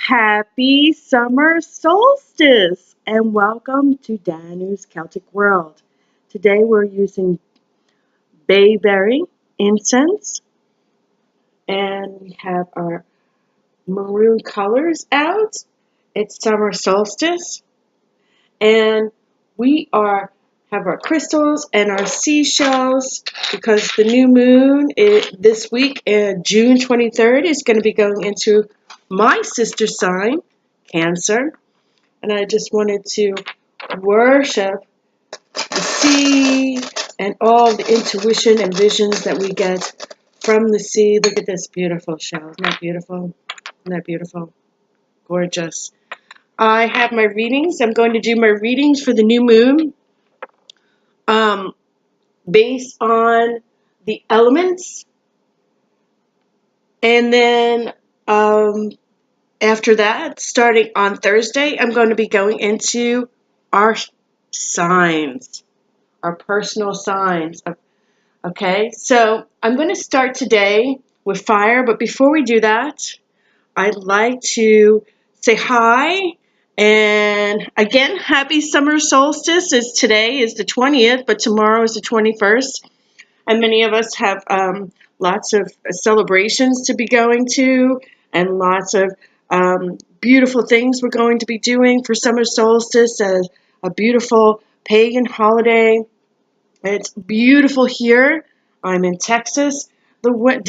Happy summer solstice and welcome to Danu's Celtic World. Today we're using bayberry incense and we have our maroon colors out. It's summer solstice and we are have our crystals and our seashells because the new moon this week, June 23rd, is going to be going into my sister sign, Cancer. And I just wanted to worship the sea and all the intuition and visions that we get from the sea. Look at this beautiful shell. Isn't that beautiful? Isn't that beautiful? Gorgeous. I have my readings. I'm going to do my readings for the new moon based on the elements. And then after that, starting on Thursday, I'm going to be going into our signs, our personal signs. Okay, so I'm going to start today with fire, but before we do that, I'd like to say hi. And again, happy summer solstice. As today is the 20th, but tomorrow is the 21st. And many of us have lots of celebrations to be going to and lots of beautiful things we're going to be doing for summer solstice as a beautiful pagan holiday. It's beautiful here. I'm in Texas. We're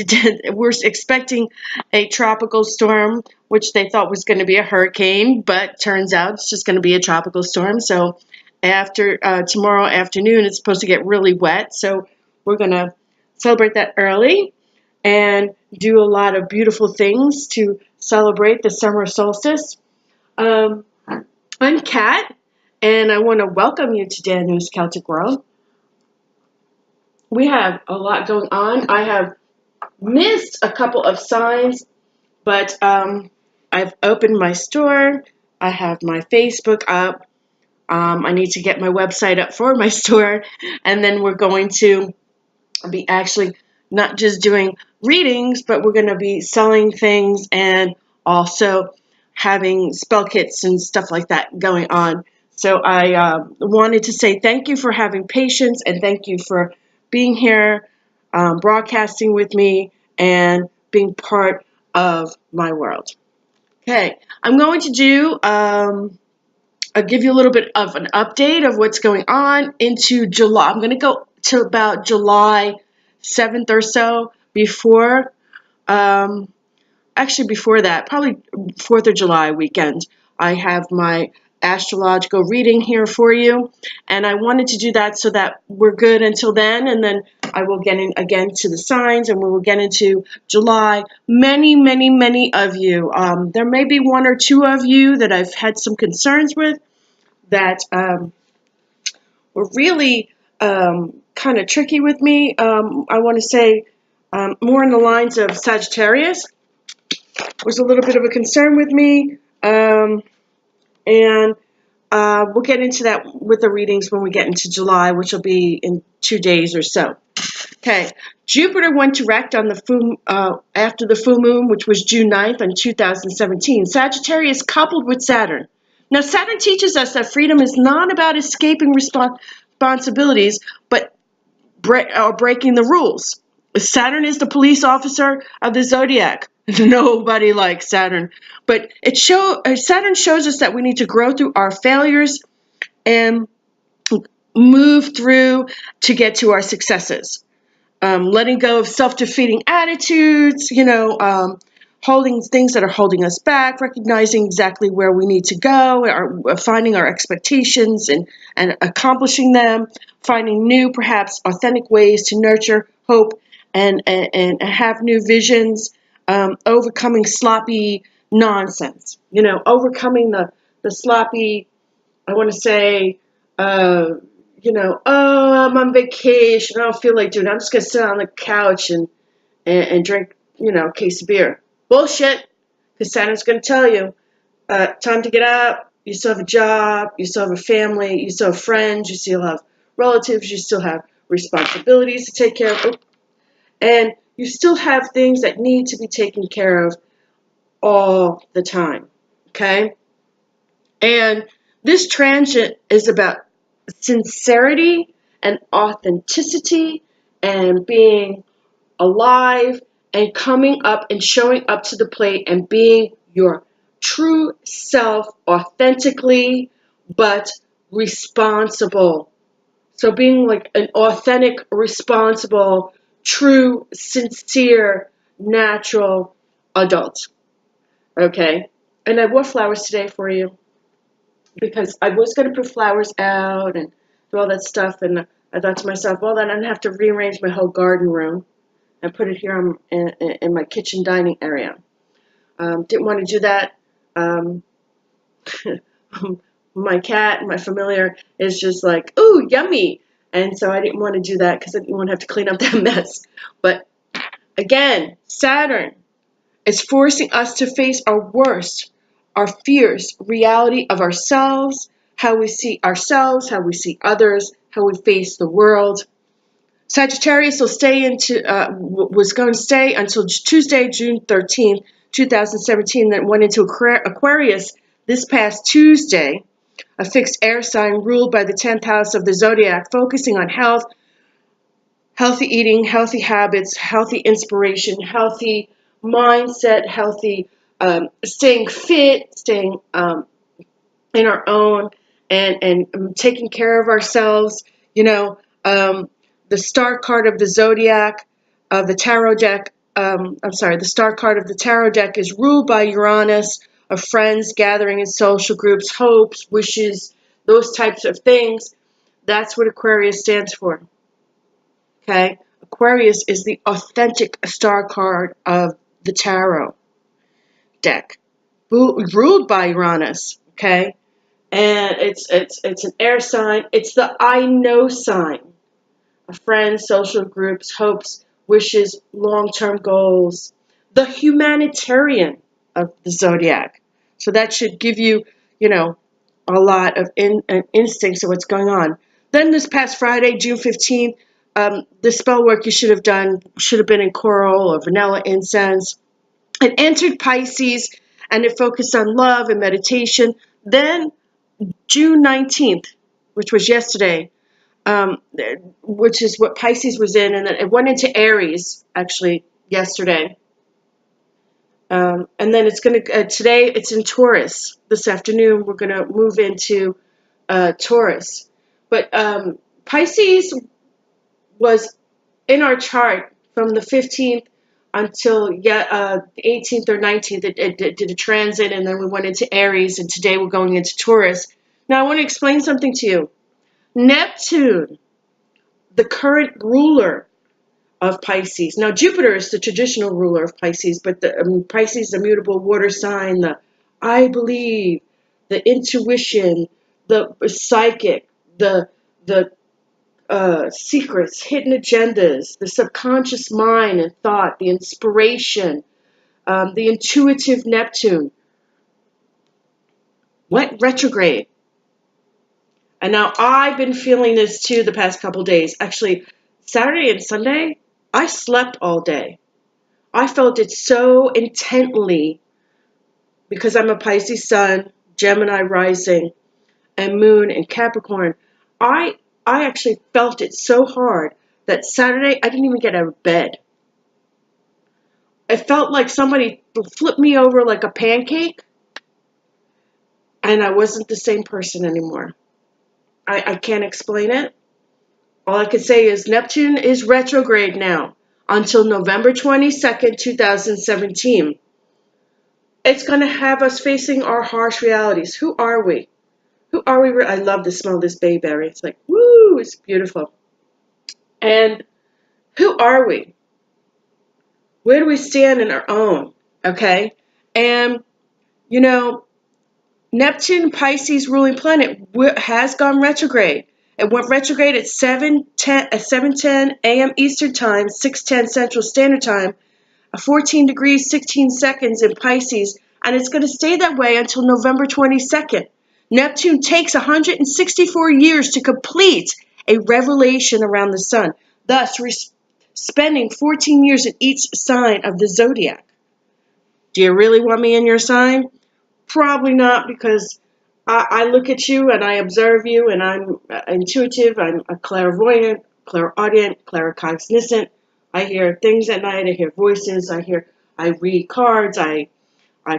expecting a tropical storm, which they thought was going to be a hurricane, but turns out it's just going to be a tropical storm. So after tomorrow afternoon, it's supposed to get really wet. So we're going to celebrate that early and do a lot of beautiful things to celebrate the summer solstice. I'm Kat, and I want to welcome you to Danu's Celtic World. We have a lot going on. I have missed a couple of signs, but I've opened my store. I have my Facebook up. I need to get my website up for my store. And then we're going to be actually not just doing readings, but we're going to be selling things and also having spell kits and stuff like that going on. So I wanted to say thank you for having patience and thank you for being here, broadcasting with me, and being part of my world. Okay, I'm going to do, I'll give you a little bit of an update of what's going on into July. I'm going to go to about July 7th or so before that, probably 4th of July weekend. I have my astrological reading here for you, and I wanted to do that so that we're good until then, and then I will get in again to the signs, and we will get into July. Many of you, there may be one or two of you that I've had some concerns with that were really kind of tricky with me. I want to say more in the lines of Sagittarius was a little bit of a concern with me. And we'll get into that with the readings when we get into July, which will be in 2 days or so. Okay, Jupiter went direct on the after the full moon, which was June 9th in 2017. Sagittarius coupled with Saturn. Now, Saturn teaches us that freedom is not about escaping responsibilities, but breaking the rules. Saturn is the police officer of the zodiac. Nobody likes Saturn, but Saturn shows us that we need to grow through our failures and move through to get to our successes. Letting go of self-defeating attitudes, holding things that are holding us back, recognizing exactly where we need to go, finding our expectations and accomplishing them, finding new, perhaps authentic ways to nurture hope and have new visions, overcoming sloppy nonsense, overcoming the sloppy, I want to say, oh, I'm on vacation, I don't feel like doing it. I'm just going to sit on the couch and drink, a case of beer. Bullshit, because Saturn's going to tell you, time to get up, you still have a job, you still have a family, you still have friends, you still have relatives, you still have responsibilities to take care of, and you still have things that need to be taken care of all the time. Okay? And this transit is about sincerity and authenticity and being alive and coming up and showing up to the plate and being your true self authentically but responsible. So being like an authentic, responsible, true, sincere, natural adult. Okay? And I wore flowers today for you because I was going to put flowers out and do all that stuff. And I thought to myself, well, then I'd have to rearrange my whole garden room and put it here in my kitchen dining area. Didn't want to do that. Um, my cat, my familiar, is just like, ooh, yummy. And so I didn't want to do that because I didn't want to have to clean up that mess. But again, Saturn is forcing us to face our worst, our fears, reality of ourselves, how we see ourselves, how we see others, how we face the world. Sagittarius was going to stay until Tuesday, June 13th, 2017, then went into Aquarius this past Tuesday, a fixed air sign ruled by the 10th house of the zodiac, focusing on health, healthy eating, healthy habits, healthy inspiration, healthy mindset, healthy staying fit, staying in our own, and taking care of ourselves. You know, the star card of the zodiac, the tarot deck. The star card of the tarot deck is ruled by Uranus, of friends, gathering in social groups, hopes, wishes, those types of things. That's what Aquarius stands for. Okay? Aquarius is the authentic star card of the tarot deck, ruled by Uranus. Okay? And it's an air sign. It's the I know sign. A friend, social groups, hopes, wishes, long-term goals. The humanitarian of the zodiac. So that should give you, a lot of instincts of what's going on. Then this past Friday, June 15th, the spell work you should have done should have been in coral or vanilla incense. It entered Pisces and it focused on love and meditation. Then June 19th, which was yesterday, which is what Pisces was in, and then it went into Aries, actually, yesterday. And then it's going to, today it's in Taurus. This afternoon we're going to move into Taurus. But Pisces was in our chart from the 15th until the 18th or 19th. It did a transit, and then we went into Aries, and today we're going into Taurus. Now I want to explain something to you. Neptune, the current ruler of Pisces. Now Jupiter is the traditional ruler of Pisces, but Pisces, the mutable water sign, the I believe, the intuition, the psychic, the secrets, hidden agendas, the subconscious mind and thought, the inspiration, the intuitive Neptune went retrograde. And now I've been feeling this too the past couple days. Actually, Saturday and Sunday, I slept all day. I felt it so intently because I'm a Pisces sun, Gemini rising, and moon in Capricorn. I actually felt it so hard that Saturday I didn't even get out of bed. It felt like somebody flipped me over like a pancake, and I wasn't the same person anymore. I can't explain it. All I can say is Neptune is retrograde now until November 22nd, 2017. It's going to have us facing our harsh realities. Who are we? Who are we? I love the smell of this bayberry. It's like, woo, it's beautiful. And who are we? Where do we stand in our own? Okay? And, Neptune, Pisces ruling planet, has gone retrograde. It went retrograde at 7:10 a.m. Eastern Time, 6:10 Central Standard Time, 14 degrees, 16 seconds in Pisces, and it's going to stay that way until November 22nd. Neptune takes 164 years to complete a revelation around the sun, thus spending 14 years in each sign of the zodiac. Do you really want me in your sign? Probably not, because I look at you and I observe you, and I'm intuitive, I'm a clairvoyant, clairaudient, claircognizant. I hear things at night, I hear voices, I read cards, I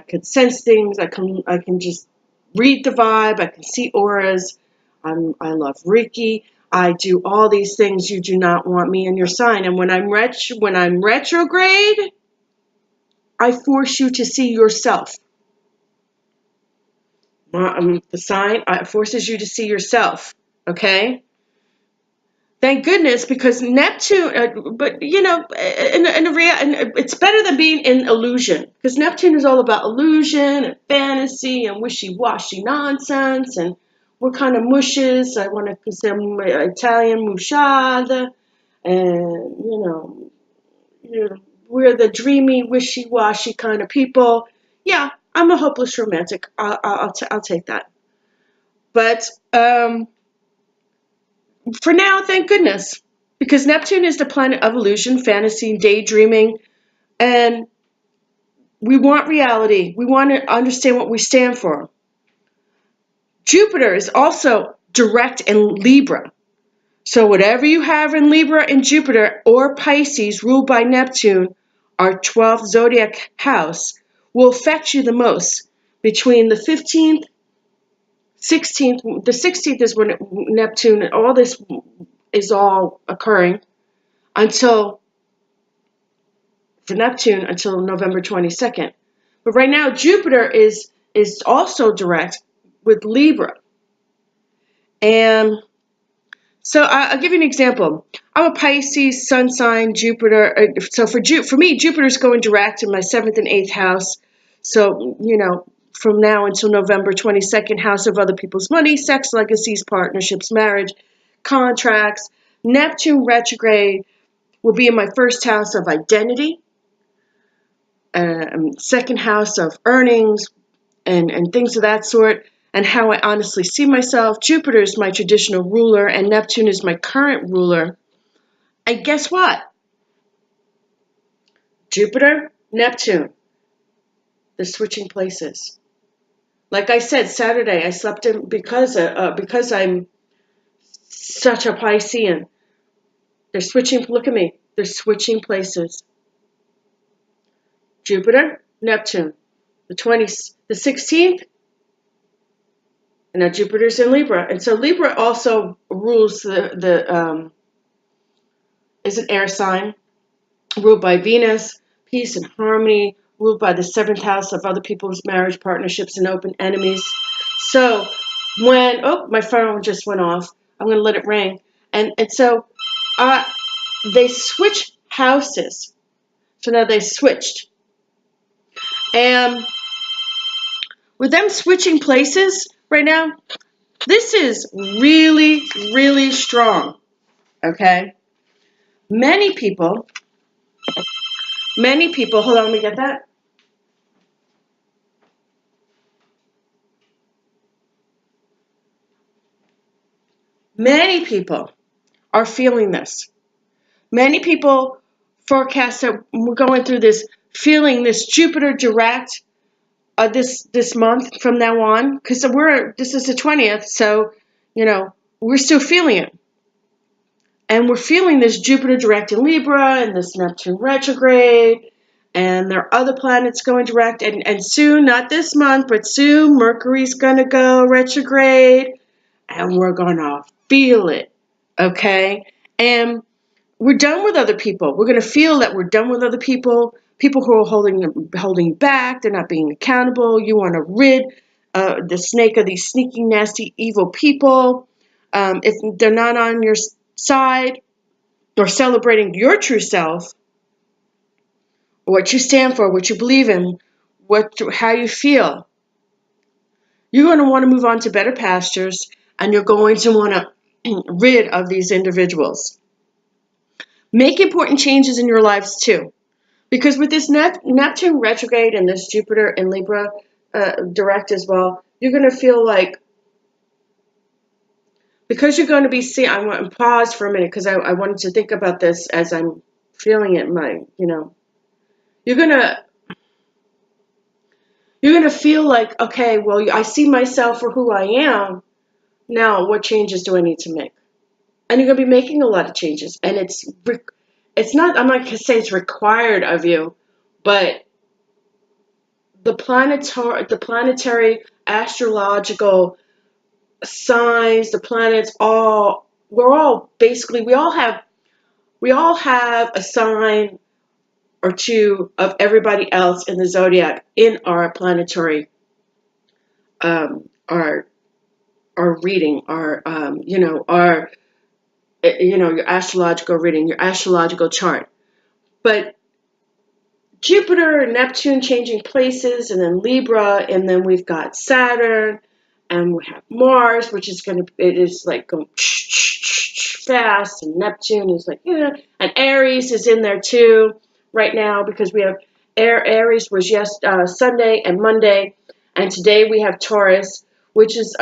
can sense things, I can just read the vibe, I can see auras. I love Reiki. I do all these things. You do not want me in your sign. And when I'm retrograde, I force you to see yourself. The sign forces you to see yourself. Okay? Thank goodness, because Neptune, but you know, it's better than being in illusion, because Neptune is all about illusion and fantasy and wishy-washy nonsense, and we're kind of mushes. I want to consider Italian musciata, and we're the dreamy, wishy-washy kind of people. Yeah, I'm a hopeless romantic. I'll take that. But for now, thank goodness, because Neptune is the planet of illusion, fantasy, daydreaming, and we want reality. We want to understand what we stand for. Jupiter is also direct in Libra. So whatever you have in Libra and Jupiter or Pisces ruled by Neptune, our 12th zodiac house, will affect you the most between the 15th, 16th. The 16th is when Neptune and all this is all occurring until, for Neptune, until November 22nd. But right now, Jupiter is also direct with Libra. And so I'll give you an example. I'm a Pisces, Sun sign, Jupiter. So for me, Jupiter's going direct in my 7th and 8th house. So, from now until November 22nd, house of other people's money, sex, legacies, partnerships, marriage, contracts. Neptune retrograde will be in my first house of identity, second house of earnings, and things of that sort, and how I honestly see myself. Jupiter is my traditional ruler, and Neptune is my current ruler. And guess what? Jupiter, Neptune, they're switching places. Like I said, Saturday I slept in because I'm such a Piscean. They're switching. Look at me. They're switching places. Jupiter, Neptune, the 16th, and now Jupiter's in Libra, and so Libra also rules is an air sign, ruled by Venus, peace and harmony, ruled by the 7th house of other people's marriage, partnerships, and open enemies. So my phone just went off. I'm going to let it ring. And so they switch houses. So now they switched. And with them switching places right now, this is really, really strong. Okay? Many people, hold on, let me get that. Many people are feeling this. Many people forecast that we're going through this, feeling this Jupiter direct this month from now on, because this is the 20th, so we're still feeling it, and we're feeling this Jupiter direct in Libra and this Neptune retrograde, and there are other planets going direct, and soon, not this month, but soon, Mercury's gonna go retrograde, and we're gonna feel it, okay? And we're done with other people. We're going to feel that we're done with other people who are holding back. They're not being accountable. You want to rid the snake of these sneaky, nasty, evil people. If they're not on your side or celebrating your true self, what you stand for, what you believe in, how you feel, you're going to want to move on to better pastures, and you're going to want to rid of these individuals. Make important changes in your lives too. Because with this Neptune retrograde and this Jupiter in Libra direct as well, you're going to feel like, because you're going to be seeing, I want to pause for a minute because I wanted to think about this as I'm feeling it in my, you're going You're going to feel like, okay, well, I see myself for who I am. Now, what changes do I need to make? And you're going to be making a lot of changes. And it's not, I'm not going to say it's required of you, but the planetary astrological signs, the planets, we all have a sign or two of everybody else in the zodiac in our planetary, our reading, your astrological reading, your astrological chart. But Jupiter and Neptune changing places, and then Libra, and then we've got Saturn, and we have Mars, which is it is like going fast, and Neptune is like, and Aries is in there too right now, because we have Aries was Sunday and Monday, and today we have Taurus, which is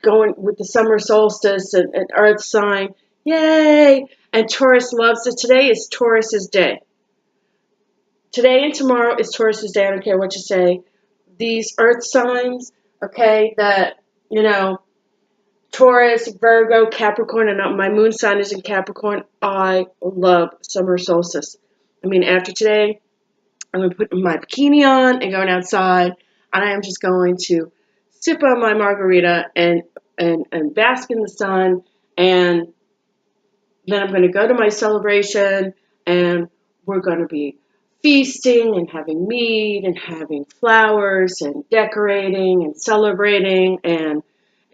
going with the summer solstice and Earth sign. Yay! And Taurus loves it. Today is Taurus's day. Today and tomorrow is Taurus's day. I don't care what you say. These Earth signs, okay, that, Taurus, Virgo, Capricorn, and my moon sign is in Capricorn. I love summer solstice. I mean, after today, I'm going to put my bikini on and going outside, and I am just going to sip on my margarita and bask in the sun, and then I'm going to go to my celebration, and we're going to be feasting and having meat and having flowers and decorating and celebrating and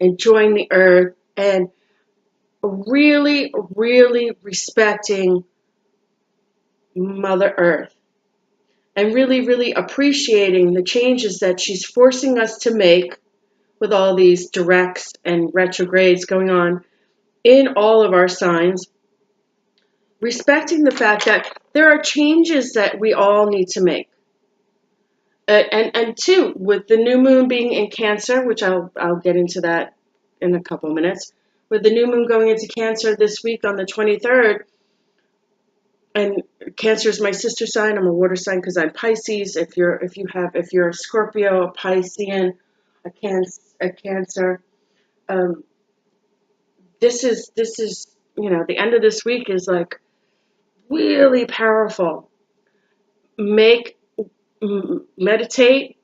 enjoying the earth and really, really respecting Mother Earth and really, really appreciating the changes that she's forcing us to make with all these directs and retrogrades going on in all of our signs. Respecting the fact that there are changes that we all need to make. And two, with the new moon being in Cancer, which I'll get into that in a couple minutes, with the new moon going into Cancer this week on the 23rd, and Cancer is my sister sign. I'm a water sign because I'm Pisces. If you're a Scorpio, a Piscean, a Cancer, this is the end of this week is like really powerful. Meditate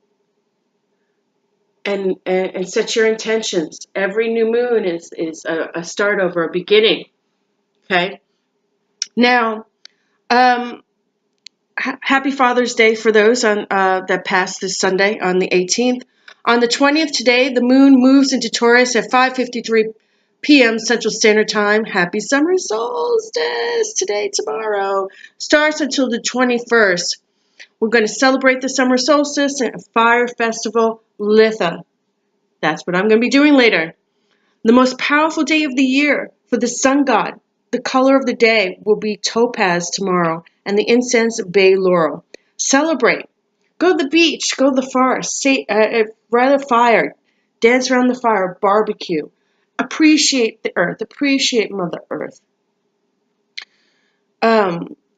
and set your intentions. Every new moon is a start over, a beginning. Okay. Now, happy Father's Day for those that passed this Sunday on the 18th. On the 20th today, the moon moves into Taurus at 5:53 p.m. Central Standard Time. Happy summer solstice today, tomorrow. Starts until the 21st. We're going to celebrate the summer solstice at a fire festival, Litha. That's what I'm going to be doing later. The most powerful day of the year for the sun god. The color of the day will be topaz tomorrow, and the incense bay laurel. Celebrate. Go to the beach. Go to the forest. Light a fire. Dance around the fire. Barbecue. Appreciate the earth. Appreciate Mother Earth.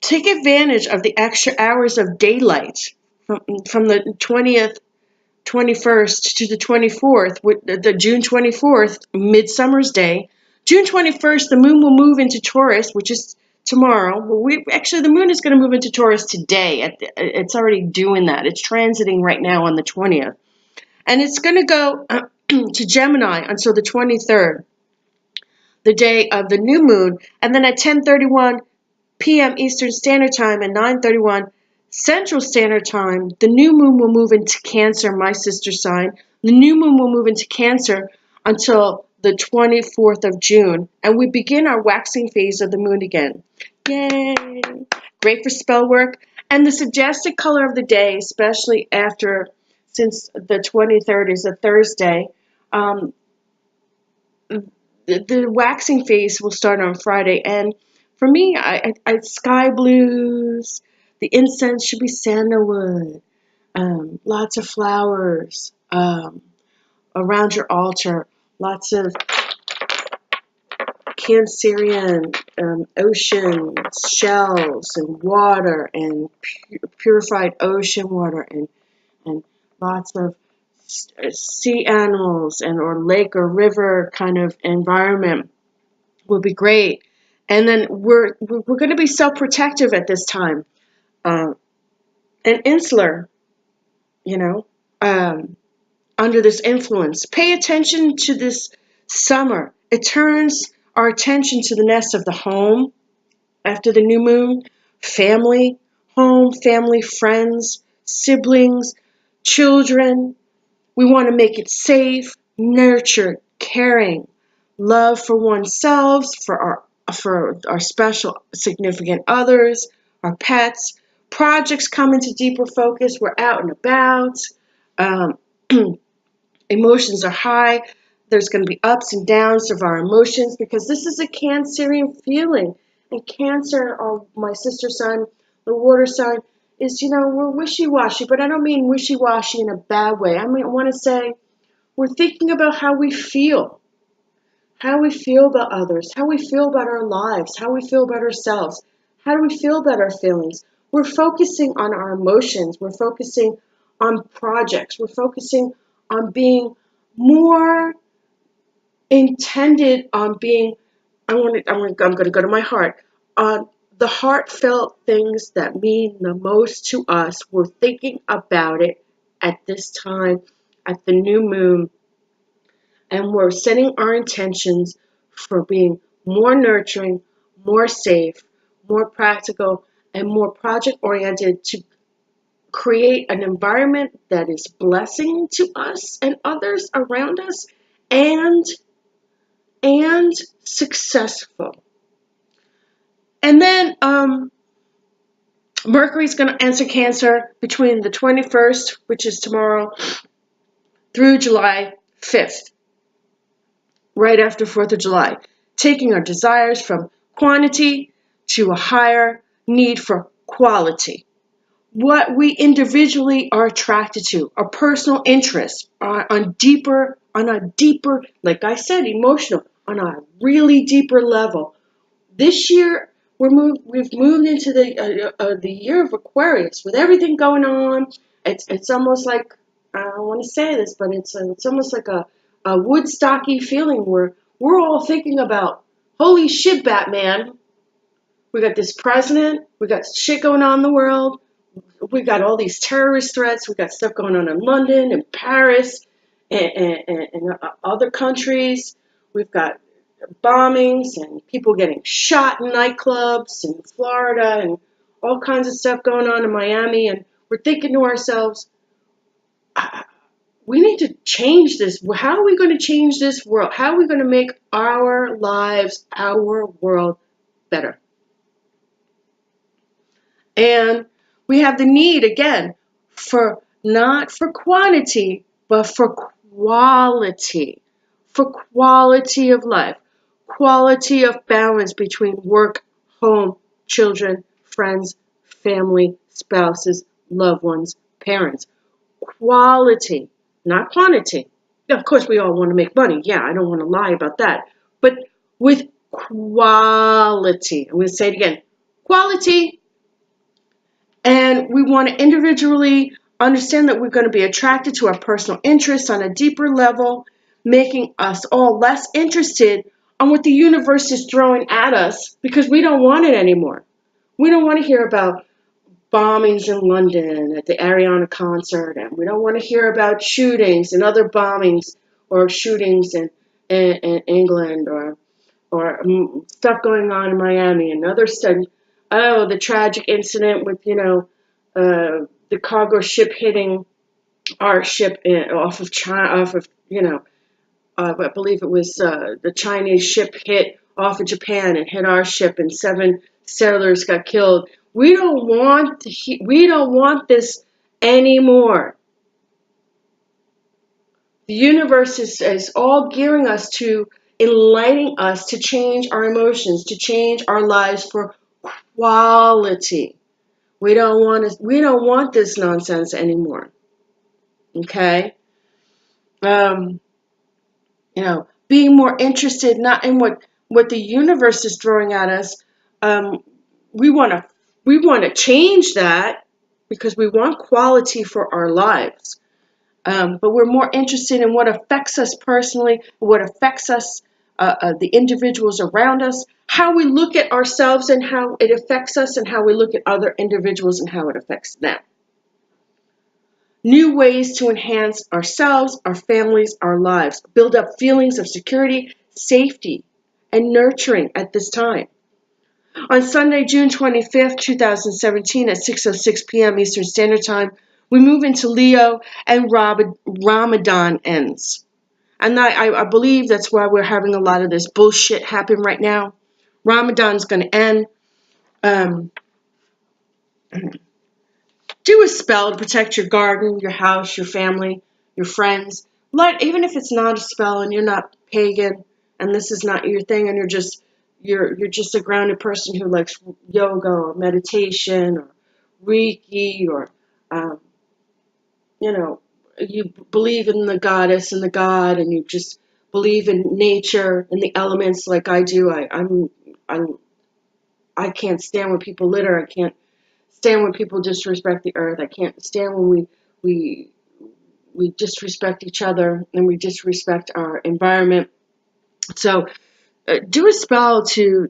Take advantage of the extra hours of daylight from the 21st to the 24th, with the June 24th, Midsummer's Day. June 21st, the moon will move into Taurus, which is tomorrow. The moon is going to move into Taurus today. It's already doing that. It's transiting right now on the 20th. And it's going to go to Gemini until the 23rd, the day of the new moon. And then at 10:31 p.m. Eastern Standard Time and 9:31 Central Standard Time, the new moon will move into Cancer, my sister sign. The new moon will move into Cancer until the 24th of June, and we begin our waxing phase of the moon again. Yay! Great for spell work. And the suggested color of the day, especially since the 23rd is a Thursday, the waxing phase will start on Friday. And for me, I sky blues. The incense should be sandalwood. Lots of flowers around your altar. Lots of Cancerian ocean shells and water and purified ocean water and lots of sea animals and or lake or river kind of environment will be great. And then we're going to be self-protective at this time, uh, and insular, you know, under this influence. Pay attention to this summer. It turns our attention to the nest of the home after the new moon, family, home, family, friends, siblings, children. We want to make it safe, nurtured, caring, love for oneself, for our special significant others, our pets. Projects come into deeper focus. We're out and about. Um, Emotions are high. There's going to be ups and downs of our emotions because this is a Cancerian feeling. And Cancer, or my sister sign, the water sign, is, we're wishy-washy, but I don't mean wishy-washy in a bad way. I want to say we're thinking about how we feel about others, how we feel about our lives, how we feel about ourselves, how do we feel about our feelings. We're focusing on our emotions. We're focusing on projects. We're focusing on being more intended on being, I'm going to go to my heart, on the heartfelt things that mean the most to us. We're thinking about it at this time, at the new moon, and we're setting our intentions for being more nurturing, more safe, more practical, and more project oriented to create an environment that is blessing to us and others around us, and successful. And then Mercury's going to enter Cancer between the 21st, which is tomorrow, through July 5th, right after 4th of July, taking our desires from quantity to a higher need for quality. What we individually are attracted to, our personal interests, on a deeper, like I said, emotional, on a really deeper level. This year, we've moved into the year of Aquarius with everything going on. It's almost like, I don't want to say this, but it's almost like a Woodstocky feeling where we're all thinking about, holy shit, Batman. We got this president. We got shit going on in the world. We got all these terrorist threats. We got stuff going on in London and Paris and other countries. We've got bombings and people getting shot in nightclubs in Florida and all kinds of stuff going on in Miami. And we're thinking to ourselves, we need to change this. How are we going to change this world? How are we going to make our lives, our world better? And we have the need, again, for not for quantity, but for quality of life, quality of balance between work, home, children, friends, family, spouses, loved ones, parents. Quality, not quantity. Of course, we all want to make money. Yeah, I don't want to lie about that. But with quality, I'm going to say it again, quality. And we want to individually understand that we're going to be attracted to our personal interests on a deeper level, making us all less interested on what the universe is throwing at us because we don't want it anymore. We don't want to hear about bombings in London at the Ariana concert, and we don't want to hear about shootings and other bombings or shootings in England or stuff going on in Miami and other stuff. Oh, the tragic incident with, the cargo ship hitting our ship off of China, I believe it was the Chinese ship hit off of Japan and hit our ship, and 7 sailors got killed. We don't want this anymore. The universe is all gearing us to enlightening us to change our emotions, to change our lives for quality. We don't want this nonsense anymore. Okay? Being more interested not in what the universe is throwing at us. We want to change that because we want quality for our lives. But we're more interested in what affects us personally, what affects us, the individuals around us, how we look at ourselves and how it affects us, and how we look at other individuals and how it affects them. New ways to enhance ourselves, our families, our lives, build up feelings of security, safety, and nurturing at this time. On Sunday, June 25th, 2017 at 6:06 p.m. Eastern Standard Time, we move into Leo and Ramadan ends. And I believe that's why we're having a lot of this bullshit happen right now. Ramadan's going to end. Do a spell to protect your garden, your house, your family, your friends. Even if it's not a spell and you're not pagan and this is not your thing and you're just a grounded person who likes yoga or meditation or Reiki or you believe in the goddess and the god and you just believe in nature and the elements like I do. I can't stand when people litter. I can't stand when people disrespect the earth. I can't stand when we disrespect each other and we disrespect our environment. So do a spell to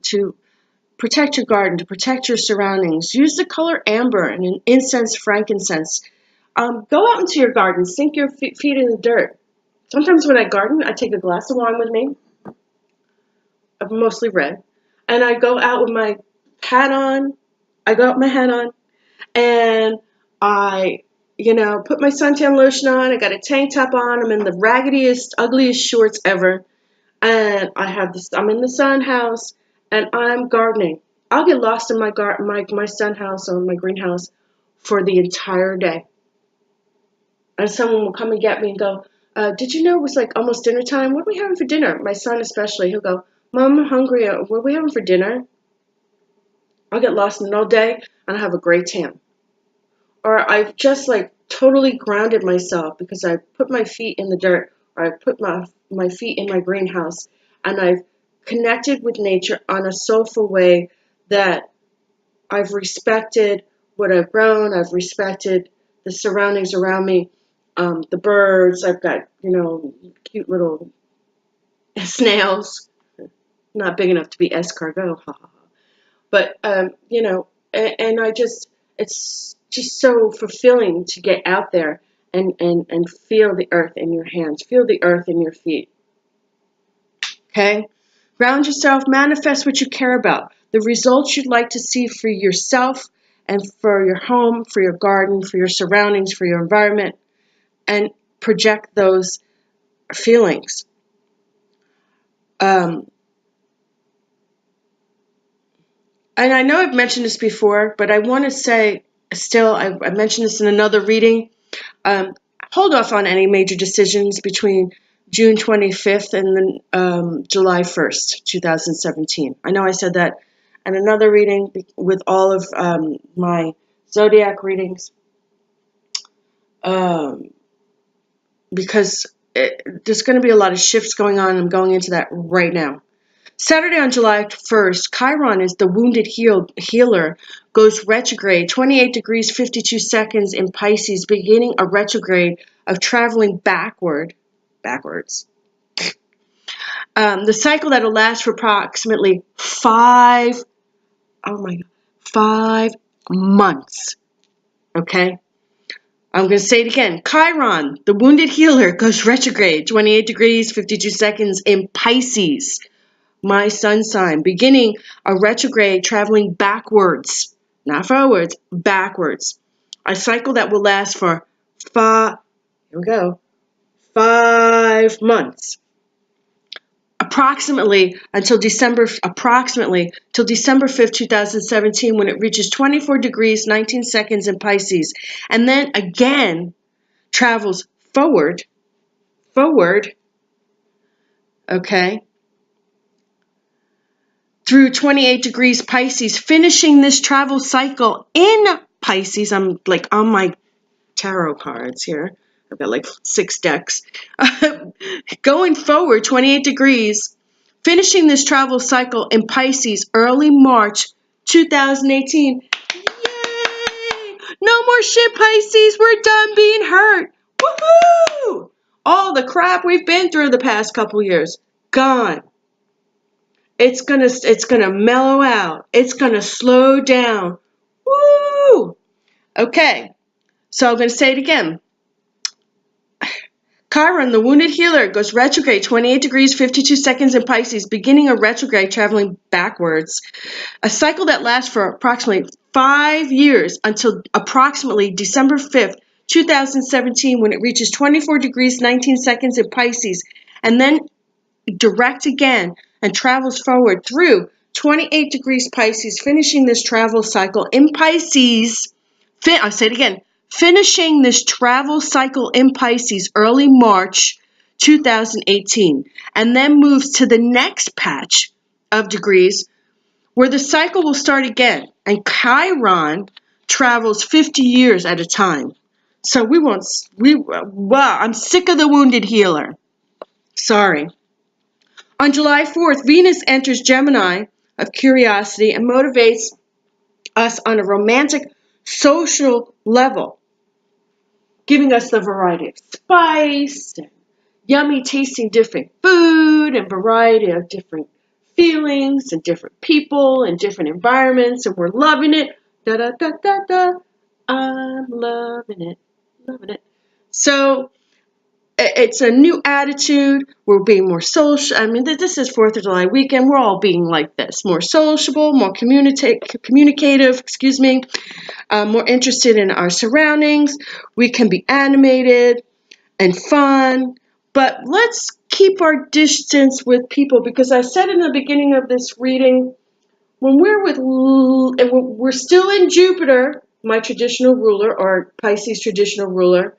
protect your garden, to protect your surroundings. Use the color amber and an incense, frankincense. Go out into your garden, sink your feet in the dirt. Sometimes when I garden, I take a glass of wine with me, mostly red, and I go out with my hat on. I go out with my hat on, and I, put my suntan lotion on. I got a tank top on. I'm in the raggediest, ugliest shorts ever, and I'm in the sun house, and I'm gardening. I'll get lost in my sun house or my greenhouse for the entire day. And someone will come and get me and go, did you know it was like almost dinner time? What are we having for dinner? My son especially, he'll go, Mom, I'm hungry. What are we having for dinner? I'll get lost in it all day and I'll have a great tan. Or I've just like totally grounded myself because I put my feet in the dirt, or I put my feet in my greenhouse, and I've connected with nature on a soulful way that I've respected what I've grown. I've respected the surroundings around me. The birds, I've got, cute little snails, not big enough to be escargot, but, and it's just so fulfilling to get out there and feel the earth in your hands, feel the earth in your feet, okay? Ground yourself, manifest what you care about, the results you'd like to see for yourself and for your home, for your garden, for your surroundings, for your environment, and project those feelings. And I know I've mentioned this before, but I want to say still, I mentioned this in another reading. Hold off on any major decisions between June 25th and then July 1st, 2017. I know I said that in another reading with all of my zodiac readings. Because there's going to be a lot of shifts going on. I'm going into that right now. Saturday on July 1st, Chiron is the wounded healer, goes retrograde, 28 degrees 52 seconds in Pisces, beginning a retrograde of traveling backwards. The cycle that will last for approximately 5 months. Okay? I'm going to say it again. Chiron, the wounded healer, goes retrograde, 28 degrees, 52 seconds in Pisces, my sun sign, beginning a retrograde traveling backwards, not forwards, backwards. A cycle that will last for 5 months. Approximately till December 5th, 2017, when it reaches 24 degrees, 19 seconds in Pisces, and then again travels forward, okay, through 28 degrees Pisces, finishing this travel cycle in Pisces. I'm like on my tarot cards here. I've got like 6 decks. Going forward 28 degrees, finishing this travel cycle in Pisces early March 2018. Yay! No more shit, Pisces. We're done being hurt. Woohoo! the crap we've been through the past couple years, gone. It's gonna mellow out. It's gonna slow down. Woo! Okay, so I'm gonna say it again. Chiron, the wounded healer, goes retrograde 28 degrees 52 seconds in Pisces, beginning a retrograde traveling backwards. A cycle that lasts for approximately 5 years until approximately December 5th, 2017, when it reaches 24 degrees 19 seconds in Pisces, and then direct again and travels forward through 28 degrees Pisces, finishing this travel cycle in Pisces. I'll say it again. Finishing this travel cycle in Pisces early March 2018, and then moves to the next patch of degrees where the cycle will start again. And Chiron travels 50 years at a time. So I'm sick of the wounded healer. Sorry. On July 4th, Venus enters Gemini of curiosity and motivates us on a romantic, social level, giving us the variety of spice and yummy tasting different food and variety of different feelings and different people and different environments, and we're loving it. Da da da da da. I'm loving it, loving it. So it's a new attitude. We're being more social. I mean, this is 4th of July weekend. We're all being like this, more sociable, more communicative, more interested in our surroundings. We can be animated and fun, but let's keep our distance with people, because I said in the beginning of this reading, when we're still in Jupiter, my traditional ruler, or Pisces traditional ruler,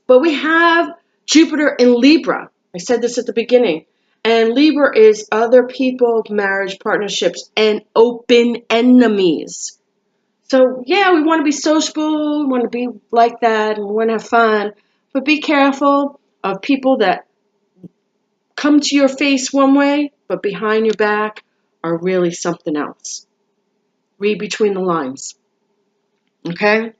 but we have Jupiter in Libra. I said this at the beginning. And Libra is other people, marriage, partnerships, and open enemies. So, yeah, we want to be sociable, we want to be like that, and we want to have fun. But be careful of people that come to your face one way, but behind your back are really something else. Read between the lines. Okay?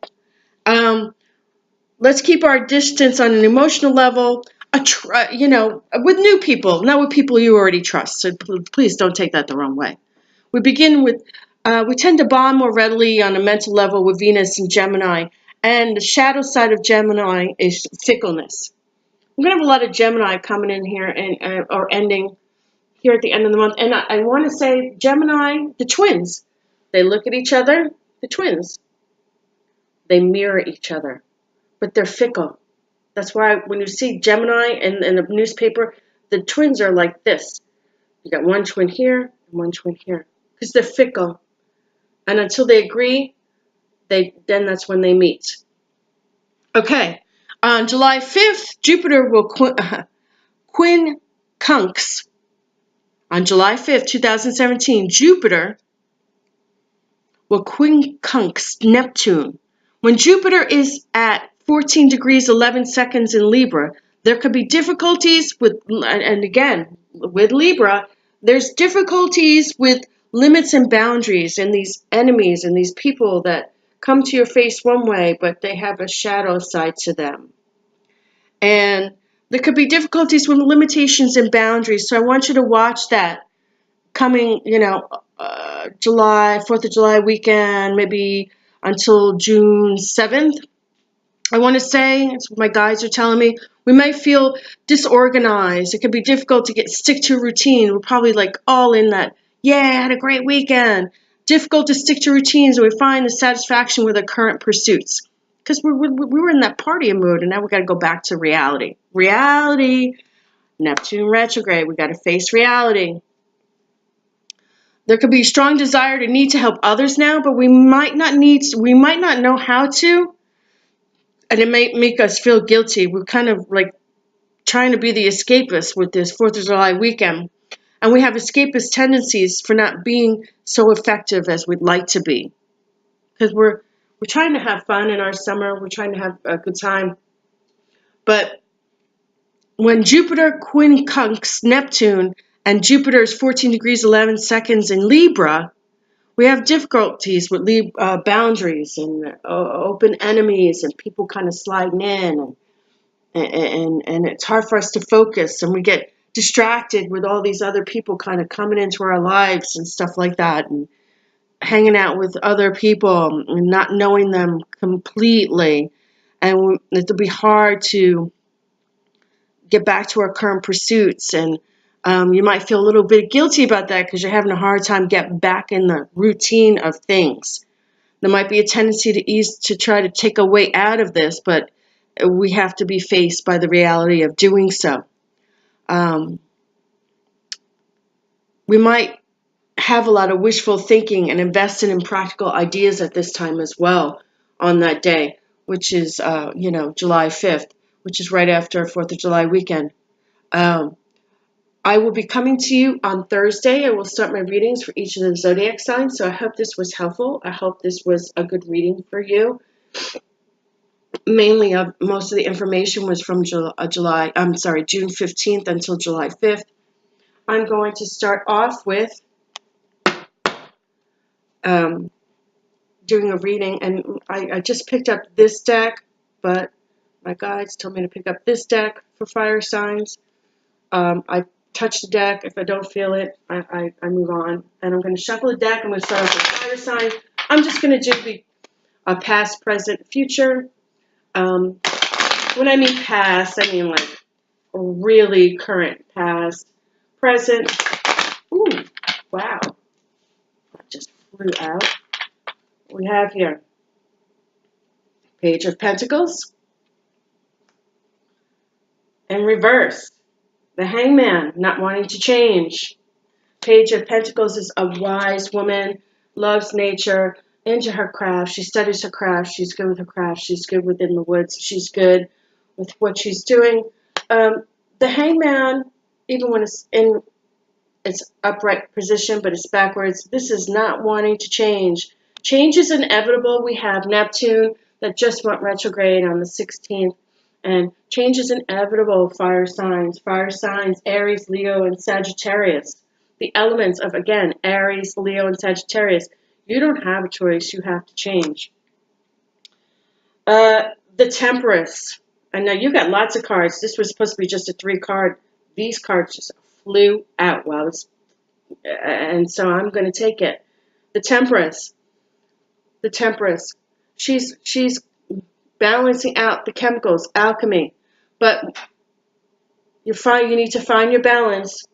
Let's keep our distance on an emotional level, with new people, not with people you already trust. So please don't take that the wrong way. We tend to bond more readily on a mental level with Venus and Gemini, and the shadow side of Gemini is fickleness. We're going to have a lot of Gemini coming in here or ending here at the end of the month. And I want to say Gemini, the twins, they look at each other, the twins. They mirror each other, but they're fickle. That's why when you see Gemini in the newspaper, the twins are like this. You got one twin here and one twin here, because they're fickle. And until they agree, then that's when they meet. Okay, on July 5th, Jupiter will quincunx. On July 5th, 2017, Jupiter will quincunx Neptune. When Jupiter is at 14 degrees 11 seconds in Libra, there could be difficulties with Libra, there's difficulties with limits and boundaries and these enemies and these people that come to your face one way, but they have a shadow side to them. And there could be difficulties with limitations and boundaries. So I want you to watch that coming, 4th of July weekend, maybe until June 7th. I want to say, as my guides are telling me, we might feel disorganized. It can be difficult to stick to a routine. We're probably like all in that, yeah, I had a great weekend. Difficult to stick to routines, and we find the satisfaction with our current pursuits. Because we were in that partying mood, and now we got to go back to reality. Reality, Neptune retrograde. We got to face reality. There could be a strong desire to need to help others now, but we might not know how to, and it may make us feel guilty. We're kind of like trying to be the escapist with this 4th of July weekend, and we have escapist tendencies for not being so effective as we'd like to be, because we're trying to have fun in our summer. We're trying to have a good time, but when Jupiter quincunx Neptune and Jupiter is 14 degrees 11 seconds in Libra, we have difficulties with boundaries and open enemies and people kind of sliding in. and it's hard for us to focus, and we get distracted with all these other people kind of coming into our lives and stuff like that, and hanging out with other people and not knowing them completely. And it'll be hard to get back to our current pursuits. And you might feel a little bit guilty about that because you're having a hard time getting back in the routine of things. There might be a tendency to try to take a way out of this, but we have to be faced by the reality of doing so. We might have a lot of wishful thinking and investing in practical ideas at this time as well on that day, which is, July 5th, which is right after 4th of July weekend. I will be coming to you on Thursday. I will start my readings for each of the zodiac signs. So I hope this was helpful. I hope this was a good reading for you. Mainly, most of the information was from June 15th until July 5th. I'm going to start off with doing a reading, and I just picked up this deck, but my guides told me to pick up this deck for fire signs. I touch the deck. If I don't feel it, I move on. And I'm going to shuffle the deck. I'm going to start off with fire signs. I'm just going to do the past, present, future. When I mean past, I mean like really current past. Present. Ooh, wow. That just flew out. What we have here. Page of Pentacles. And reverse. The Hangman, not wanting to change. Page of Pentacles is a wise woman, loves nature, into her craft. She studies her craft. She's good with her craft. She's good within the woods. She's good with what she's doing. The Hangman, even when it's in its upright position, but it's backwards, this is not wanting to change. Change is inevitable. We have Neptune that just went retrograde on the 16th. And change is inevitable, fire signs. Fire signs, Aries, Leo, and Sagittarius. The elements of, again, Aries, Leo, and Sagittarius. You don't have a choice. You have to change. The Temperance. I know you got lots of cards. This was supposed to be just a 3-card. These cards just flew out. Wow. And so I'm going to take it. The Temperance. The Temperance. She's balancing out the chemicals, alchemy. But you need to find your balance.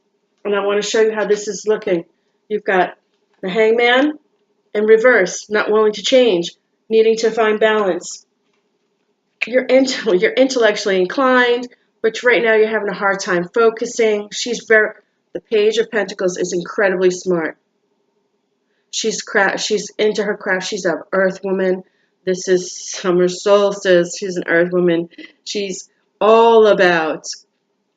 And I want to show you how this is looking. You've got the Hangman in reverse, not willing to change, needing to find balance. You're intellectually inclined, but right now you're having a hard time focusing. The Page of Pentacles is incredibly smart. She's into her craft. She's an earth woman. This is summer solstice. She's an earth woman. She's all about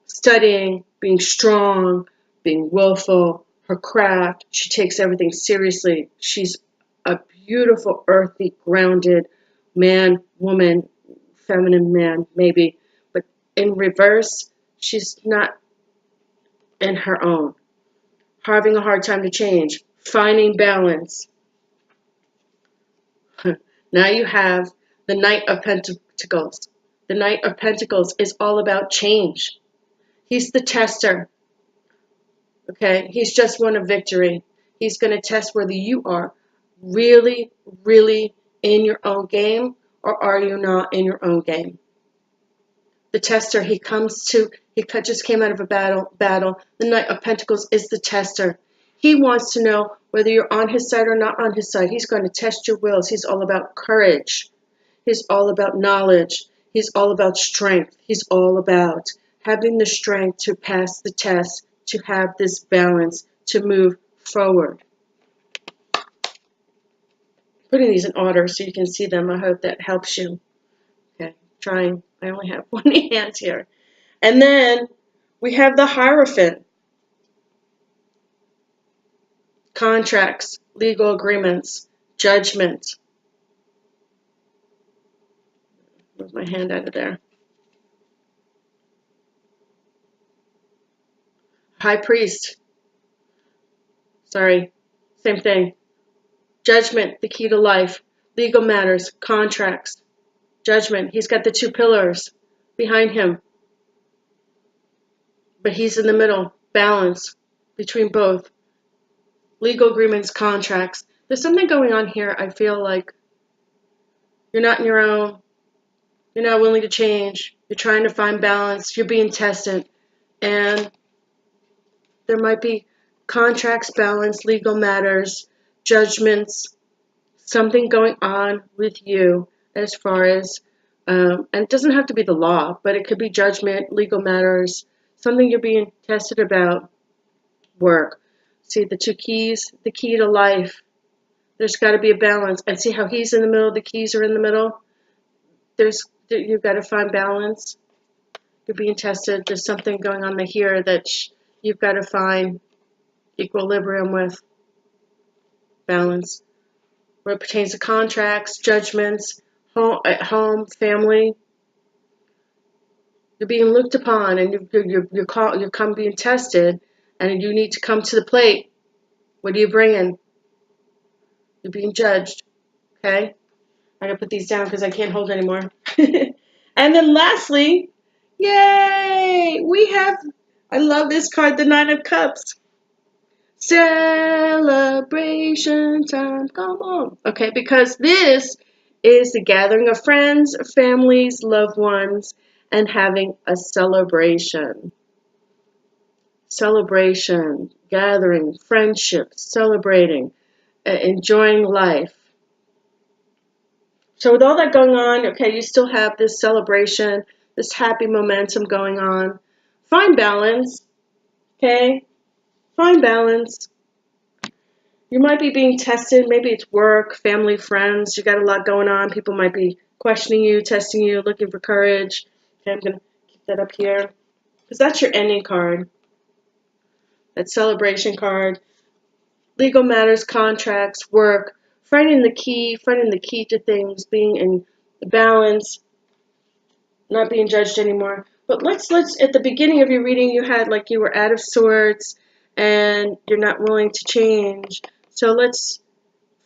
studying, being strong, being willful, her craft. She takes everything seriously. She's a beautiful, earthy, grounded man, woman, feminine man, maybe. But in reverse, she's not in her own. Having a hard time to change. Finding balance. Now you have the Knight of Pentacles. The Knight of Pentacles is all about change. He's the tester. Okay? He's just won a victory. He's going to test whether you are really, really in your own game, or are you not in your own game. The tester, he just came out of a battle. The Knight of Pentacles is the tester. He wants to know whether you're on his side or not on his side. He's going to test your wills. He's all about courage. He's all about knowledge. He's all about strength. He's all about having the strength to pass the test, to have this balance, to move forward. Putting these in order so you can see them. I hope that helps you. Okay, trying. I only have one hand here. And then we have the Hierophant. Contracts, legal agreements, judgment. Move my hand out of there. High Priest. Sorry, same thing. Judgment, the key to life. Legal matters, contracts, judgment. He's got the 2 pillars. behind him, but he's in the middle, balance between both. Legal agreements, contracts. There's something going on here. I feel like you're not in your own. You're not willing to change. You're trying to find balance. You're being tested. And there might be contracts, balance, legal matters, judgments, something going on with you as far as, and it doesn't have to be the law, but it could be judgment, legal matters, something you're being tested about, work. See the two keys, the key to life. There's got to be a balance. And see how he's in the middle, the keys are in the middle? You've got to find balance. You're being tested. There's something going on here that you've got to find equilibrium with, balance. Where it pertains to contracts, judgments, at home, family. You're being looked upon, and you're being tested, and you need to come to the plate. What are you bringing? You're being judged. Okay? I'm going to put these down because I can't hold anymore. And then lastly, yay! I love this card, the Nine of Cups. Celebration time, come on. Okay, because this is the gathering of friends, families, loved ones, and having a celebration. Celebration, gathering, friendship, celebrating, enjoying life. So with all that going on, okay, you still have this celebration, this happy momentum going on. Find balance, okay? Find balance. You might be being tested. Maybe it's work, family, friends. You got a lot going on. People might be questioning you, testing you, looking for courage. Okay, I'm going to keep that up here because that's your ending card. That celebration card. Legal matters, contracts, work. Finding the key to things, being in balance, not being judged anymore. But let's at the beginning of your reading, you had like you were out of sorts and you're not willing to change. So let's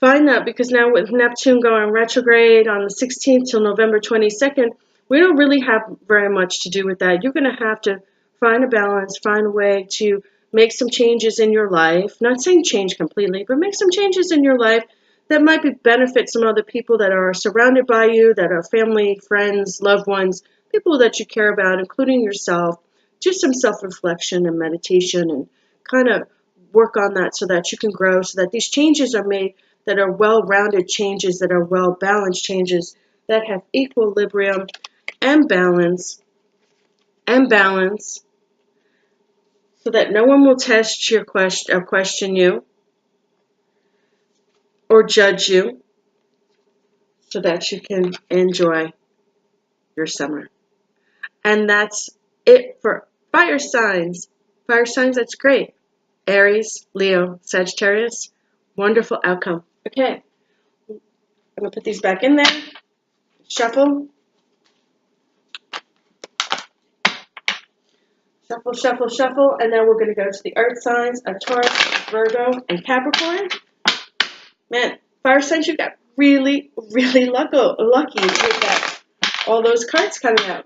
find that, because now with Neptune going retrograde on the 16th till November 22nd, we don't really have very much to do with that. You're going to have to find a balance, find a way to make some changes in your life. Not saying change completely, but make some changes in your life that might benefit some other people that are surrounded by you, that are family, friends, loved ones, people that you care about, including yourself. Do some self-reflection and meditation and kind of work on that so that you can grow, so that these changes are made that are well-rounded changes, that are well-balanced changes, that have equilibrium and balance, so that no one will test your question or question you or judge you, so that you can enjoy your summer. And that's it for fire signs. Fire signs, that's great. Aries, Leo, Sagittarius, wonderful outcome. Okay, I'm going to put these back in there. Shuffle. Shuffle, shuffle, shuffle, and then we're going to go to the earth signs of Taurus, Virgo, and Capricorn. Man, fire signs, you got really, really lucky with that. All those cards coming out.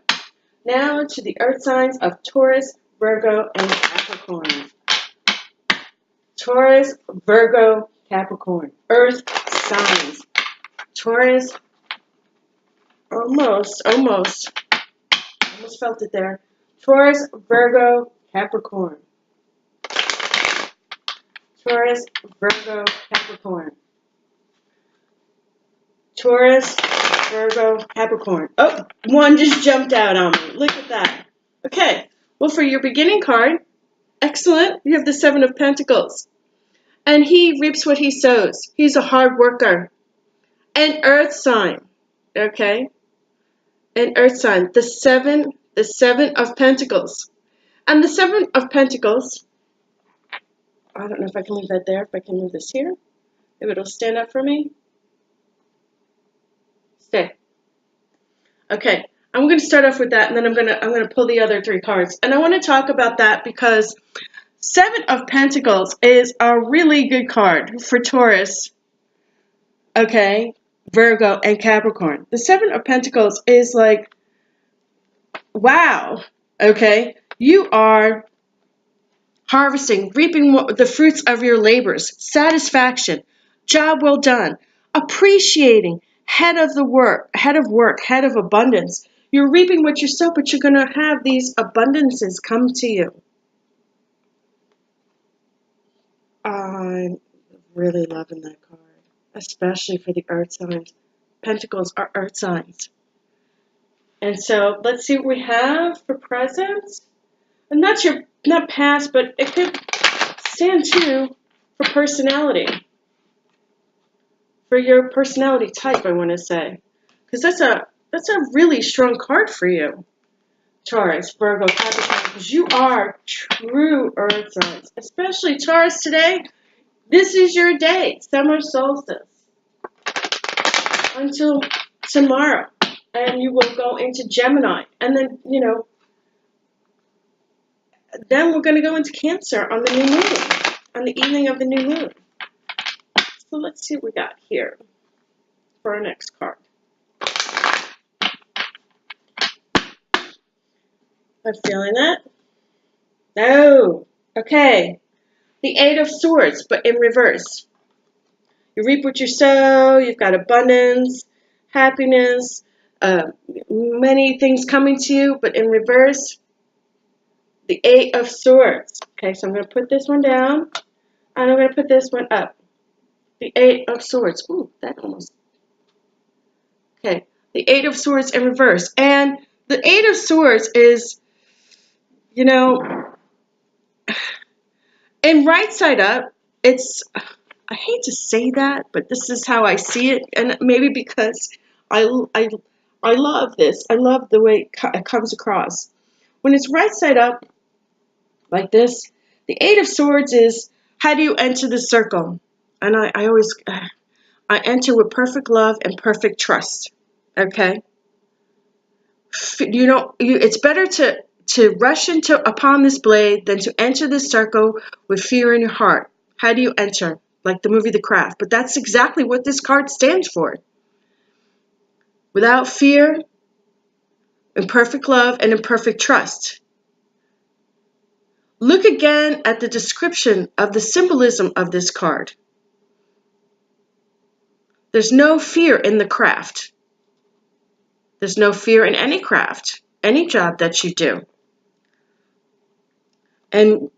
Now to the earth signs of Taurus, Virgo, and Capricorn. Taurus, Virgo, Capricorn. Earth signs. Taurus, almost felt it there. Taurus, Virgo, Capricorn. Taurus, Virgo, Capricorn. Taurus, Virgo, Capricorn. Oh, one just jumped out on me. Look at that. Okay, well, for your beginning card, excellent. You have the Seven of Pentacles. And he reaps what he sows. He's a hard worker. An earth sign. Okay? An earth sign. The seven of Pentacles. And the Seven of Pentacles, I don't know if I can leave that there, if I can move this here. If it'll stand up for me. Stay. Okay, I'm going to start off with that, and then I'm going to pull the other three cards. And I want to talk about that because Seven of Pentacles is a really good card for Taurus, okay, Virgo, and Capricorn. The Seven of Pentacles is like wow, okay, you are harvesting, reaping the fruits of your labors, satisfaction, job well done, appreciating, head of abundance. You're reaping what you sow, but you're going to have these abundances come to you. I'm really loving that card, especially for the earth signs. Pentacles are earth signs. And so let's see what we have for presents. And that's not past, but it could stand too for personality. For your personality type, I want to say. Because that's a really strong card for you. Taurus, Virgo, Capricorn, because you are true earth signs. Especially Taurus today, this is your day, summer solstice. Until tomorrow. And you will go into Gemini. And then, then we're going to go into Cancer on the new moon. On the evening of the new moon. So let's see what we got here for our next card. I'm feeling that. No. Okay. The Eight of Swords, but in reverse. You reap what you sow. You've got abundance, happiness, many things coming to you, but in reverse. The Eight of Swords. Okay, so I'm going to put this one down, and I'm going to put this one up. The Eight of Swords. Ooh, that almost. Okay, the Eight of Swords in reverse. And the Eight of Swords is, in right side up, it's, I hate to say that, but this is how I see it, and maybe because I love this. I love the way it comes across. When it's right side up, like this, the Eight of Swords is, how do you enter the circle? And I always, I enter with perfect love and perfect trust, okay? It's better to rush upon this blade than to enter this circle with fear in your heart. How do you enter? Like the movie The Craft. But that's exactly what this card stands for. Without fear, in perfect love, and in perfect trust. Look again at the description of the symbolism of this card. There's no fear in the craft. There's no fear in any craft, any job that you do. And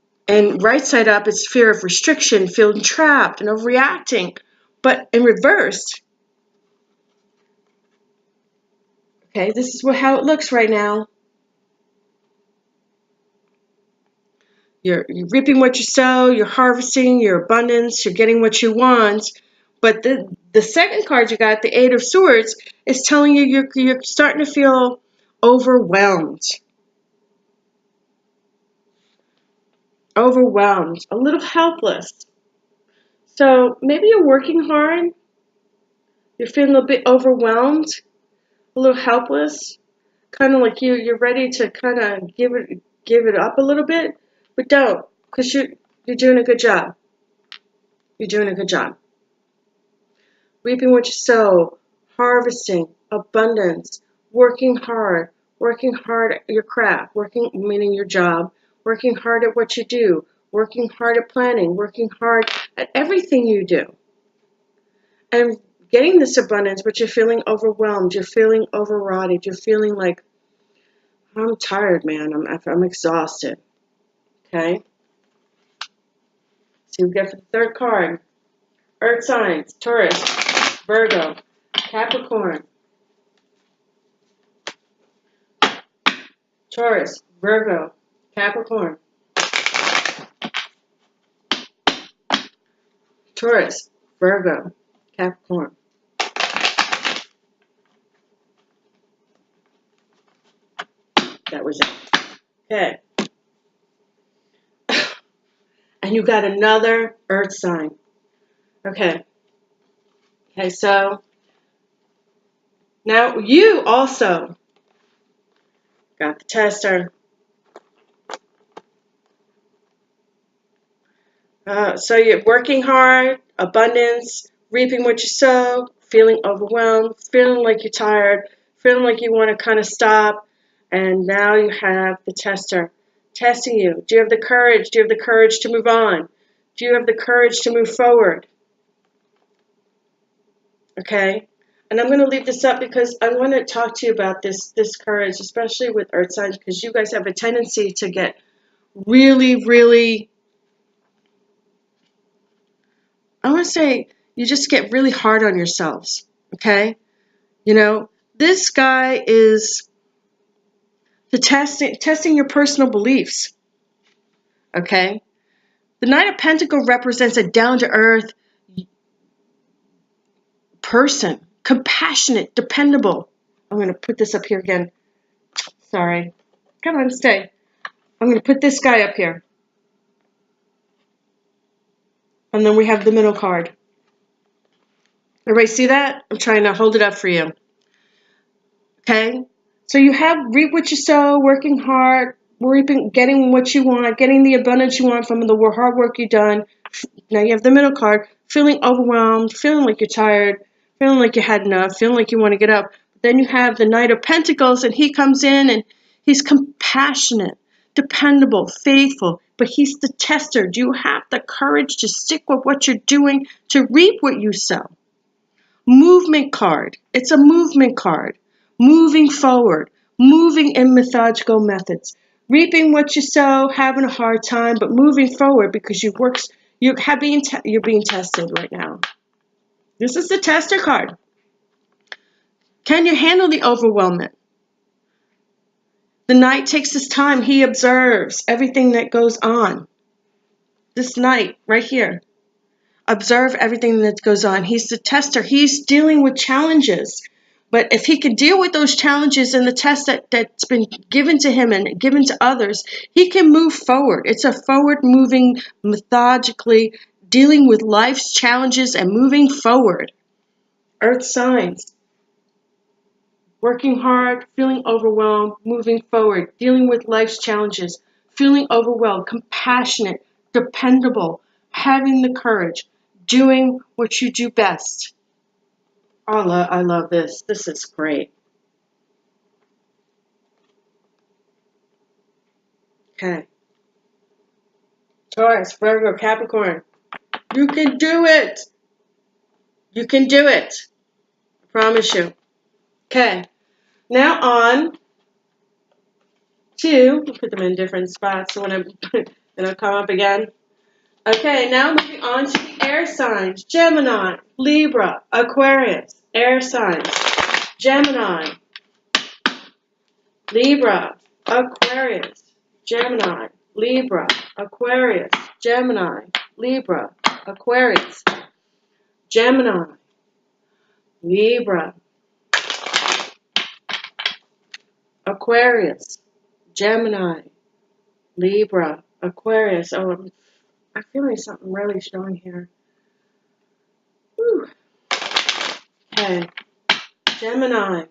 right side up, it's fear of restriction, feeling trapped and overreacting. But in reverse, okay, this is how it looks right now. You're reaping what you sow, you're harvesting your abundance, you're getting what you want. But the second card you got, the Eight of Swords, is telling you you're starting to feel overwhelmed. Overwhelmed, a little helpless. So maybe you're working hard, you're feeling a bit overwhelmed, a little helpless, kind of like you're ready to kind of give it up a little bit, but don't, because you're doing a good job. You're doing a good job. Reaping what you sow, harvesting, abundance, working hard at your craft, meaning your job, working hard at what you do, working hard at planning, working hard at everything you do. And getting this abundance, but you're feeling overwhelmed, you're feeling overwrought, you're feeling like, I'm tired, man, I'm exhausted. Okay? So we get for the third card. Earth signs, Taurus, Virgo, Capricorn. Taurus, Virgo, Capricorn. Taurus, Virgo, Capricorn. That was it. Okay. And you got another earth sign. Okay. Okay, so now you also got the tester. So you're working hard, abundance, reaping what you sow, feeling overwhelmed, feeling like you're tired, feeling like you want to kind of stop And now you have the tester testing you. Do you have the courage? Do you have the courage to move on? Do you have the courage to move forward? Okay? And I'm going to leave this up because I want to talk to you about this courage, especially with earth signs, because you guys have a tendency to get really, really, I want to say, you just get really hard on yourselves. Okay? You know, this guy is the testing your personal beliefs. Okay? The Knight of Pentacles represents a down-to-earth person, compassionate, dependable. I'm going to put this up here again. Sorry. Come on, stay. I'm going to put this guy up here. And then we have the middle card. Everybody see that? I'm trying to hold it up for you. Okay? So you have reap what you sow, working hard, reaping, getting what you want, getting the abundance you want from the hard work you've done. Now you have the middle card, feeling overwhelmed, feeling like you're tired, feeling like you had enough, feeling like you want to get up. Then you have the Knight of Pentacles, and he comes in and he's compassionate, dependable, faithful, but he's the tester. Do you have the courage to stick with what you're doing, to reap what you sow? Movement card. It's a movement card. Moving forward, moving in methodical methods. Reaping what you sow, having a hard time, but moving forward because you're being tested right now. This is the tester card. Can you handle the overwhelmment? The Knight takes his time. He observes everything that goes on. This Knight right here. Observe everything that goes on. He's the tester. He's dealing with challenges. But if he can deal with those challenges and the test that's been given to him and given to others, he can move forward. It's a forward-moving, methodically dealing with life's challenges and moving forward. Earth signs. Working hard, feeling overwhelmed, moving forward, dealing with life's challenges, feeling overwhelmed, compassionate, dependable, having the courage, doing what you do best. I love this. This is great. Okay. Taurus, Virgo, Capricorn. You can do it. You can do it. I promise you. Okay. Now on to, put them in different spots so when it'll come up again. Okay, now moving on to the air signs. Gemini, Libra, Aquarius. Air signs. Gemini, Libra, Aquarius. Gemini, Libra, Aquarius. Gemini, Libra, Aquarius. Gemini, Libra, Aquarius. Gemini, Libra, Aquarius. Oh, I'm feeling something really strong here. Whew. Okay. Gemini.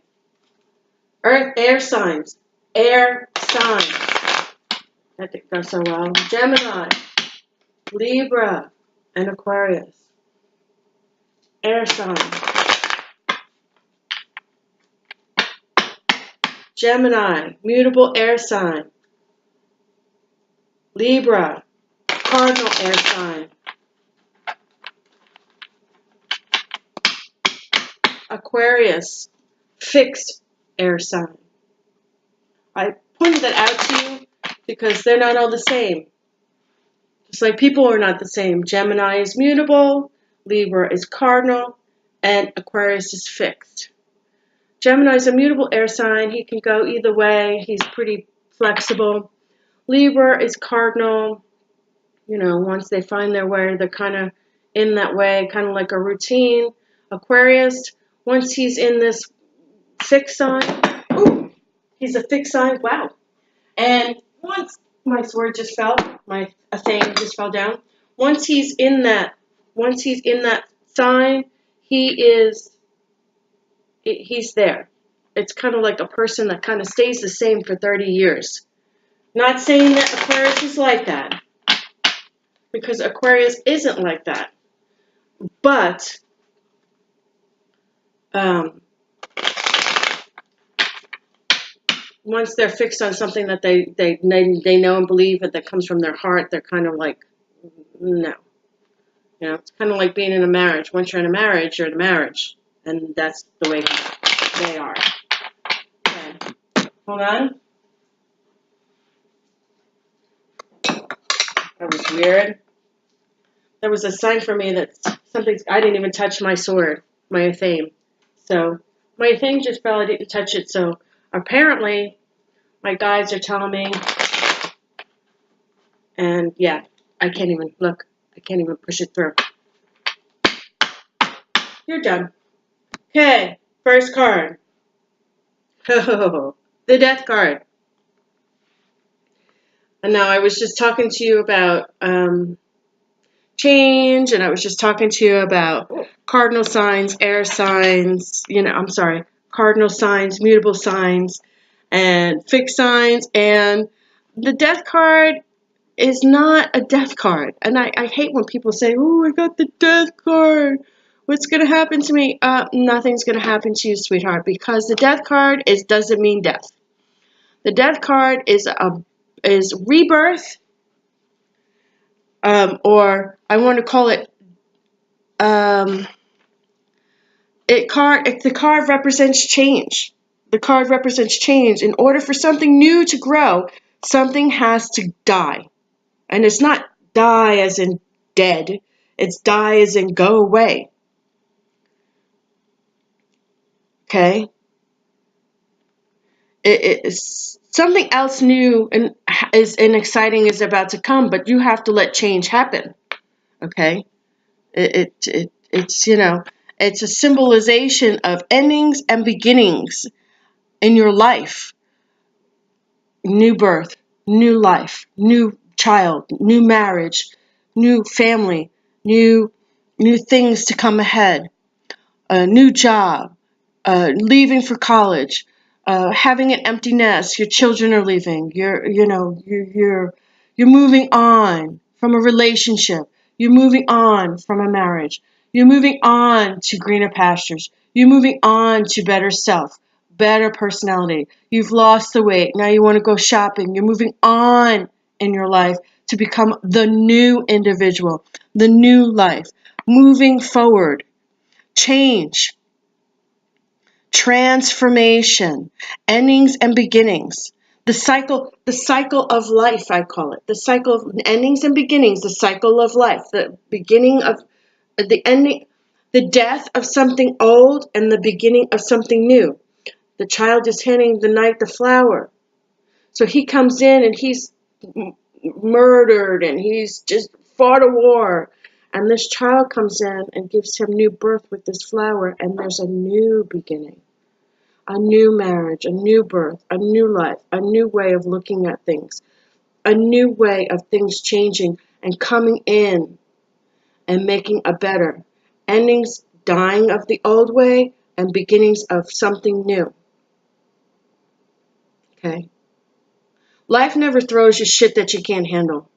Earth, air signs. Air signs. That didn't go so well. Gemini, Libra, and Aquarius. Air signs. Gemini, mutable air sign. Libra, cardinal air sign. Aquarius, fixed air sign. I pointed that out to you because they're not all the same. Just like people are not the same. Gemini is mutable, Libra is cardinal, and Aquarius is fixed. Gemini is a mutable air sign. He can go either way. He's pretty flexible. Libra is cardinal. You know, once they find their way, they're kind of in that way, kind of like a routine. Aquarius, once he's in this fixed sign, ooh, he's a fixed sign, wow. And once, my sword just fell, a thing just fell down. Once he's in that sign, he's there. It's kind of like a person that kind of stays the same for 30 years. Not saying that Aquarius is like that, because Aquarius isn't like that. But once they're fixed on something that they know and believe that comes from their heart, they're kind of like, no. You know, it's kind of like being in a marriage. Once you're in a marriage, you're in a marriage. And that's the way they are. Okay. Hold on. That was weird. That was a sign for me that something, I didn't even touch my sword, my Athame. So, my Athame just fell, I didn't touch it. So, apparently, my guides are telling me, and yeah, I can't even, look, I can't even push it through. You're done. Okay, first card. Oh, the Death card. And now I was just talking to you about change, and I was just talking to you about cardinal signs, air signs, cardinal signs, mutable signs, and fixed signs. And the Death card is not a death card. And I hate when people say, oh, I got the Death card. What's going to happen to me? Nothing's going to happen to you, sweetheart, because the Death card doesn't mean death. The Death card is rebirth, or I want to call it, the card represents change. The card represents change. In order for something new to grow, something has to die. And it's not die as in dead. It's die as in go away. Okay? It's something else new and exciting is about to come, but you have to let change happen. Okay? It's it's a symbolization of endings and beginnings in your life. New birth, new life, new child, new marriage, new family, new things to come ahead, a new job, leaving for college, having an empty nest. Your children are leaving. You're moving on from a relationship. You're moving on from a marriage. You're moving on to greener pastures. You're moving on to better self, better personality. You've lost the weight. Now you want to go shopping. You're moving on in your life to become the new individual, the new life, moving forward, change, transformation, endings and beginnings. The cycle of life, I call it. The cycle of endings and beginnings, the cycle of life, the beginning of the ending, the death of something old and the beginning of something new. The child is handing the knight the flower. So he comes in and he's murdered and he's just fought a war. And this child comes in and gives him new birth with this flower, and there's a new beginning. A new marriage, a new birth, a new life, a new way of looking at things, a new way of things changing and coming in and making a better. Endings, dying of the old way, and beginnings of something new. Okay? Life never throws you shit that you can't handle.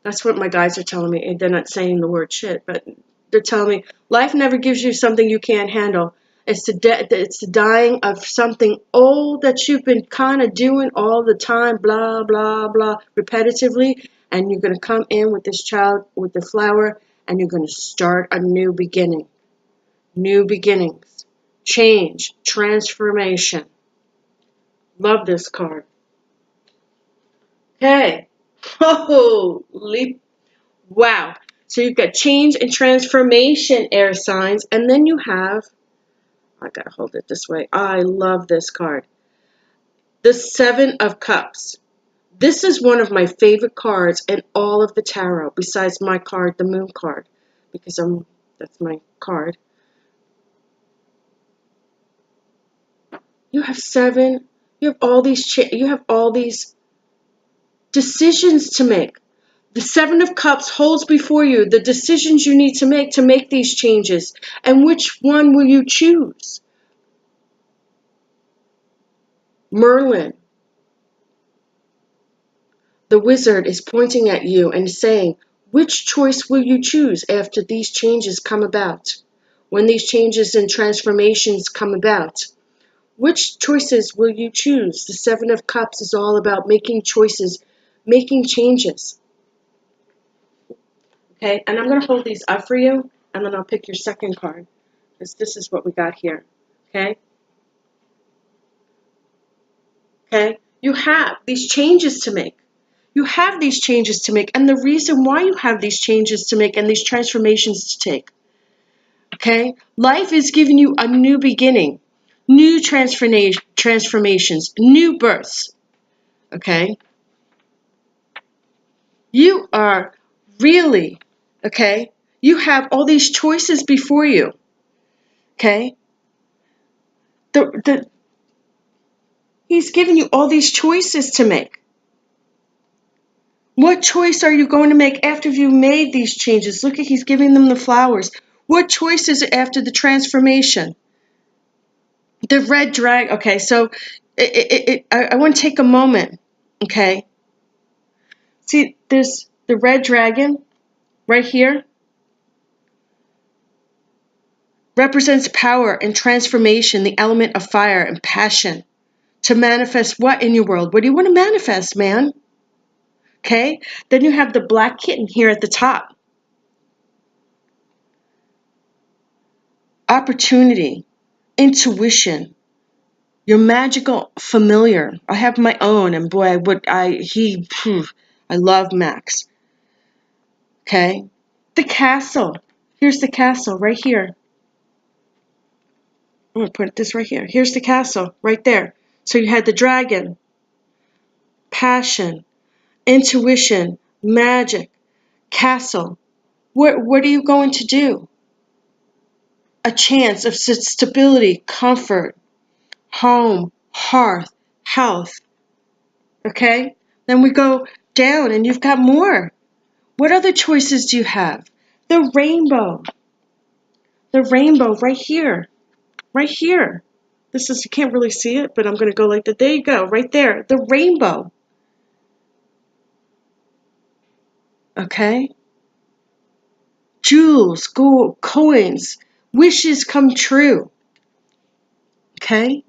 That's what my guys are telling me. And they're not saying the word shit, but they're telling me life never gives you something you can't handle. It's the dying of something old that you've been kind of doing all the time, blah, blah, blah, repetitively. And you're going to come in with this child, with the flower, and you're going to start a new beginning. New beginnings. Change. Transformation. Love this card. Okay. Holy wow. So you've got change and transformation, air signs. And then you have, I gotta hold it this way. I love this card. The Seven of Cups. This is one of my favorite cards in all of the tarot, besides my card, the Moon card, because that's my card. You have all these decisions to make. The Seven of Cups holds before you the decisions you need to make these changes. And which one will you choose? Merlin, the wizard, is pointing at you and saying, which choice will you choose after these changes come about? When these changes and transformations come about, Which choices will you choose? The Seven of Cups is all about making choices, making changes. Okay, and I'm going to hold these up for you, and then I'll pick your second card, because this is what we got here. Okay? Okay? You have these changes to make. You have these changes to make, and the reason why you have these changes to make and these transformations to take. Okay? Life is giving you a new beginning, new transformations, new births. Okay? You are really, okay? You have all these choices before you. Okay? He's giving you all these choices to make. What choice are you going to make after you made these changes? Look at, he's giving them the flowers. What choice is it after the transformation? The red dragon. Okay, so I want to take a moment. Okay. See, there's the red dragon right here. Represents power and transformation, the element of fire and passion. To manifest what in your world? What do you want to manifest, man? Okay. Then you have the black kitten here at the top. Opportunity, intuition, your magical familiar. I have my own, and boy, I love Max. Okay, the castle. Here's the castle right here. I'm gonna put this right here. Here's the castle right there. So you had the dragon, passion, intuition, magic, castle. What are you going to do? A chance of stability, comfort, home, hearth, health. Okay? Then we go down and you've got more. What other choices do you have? The rainbow. The rainbow right here. Right here. This is, you can't really see it, but I'm going to go like that. There you go, right there. The rainbow. Okay? Jewels, gold, coins, wishes come true. Okay?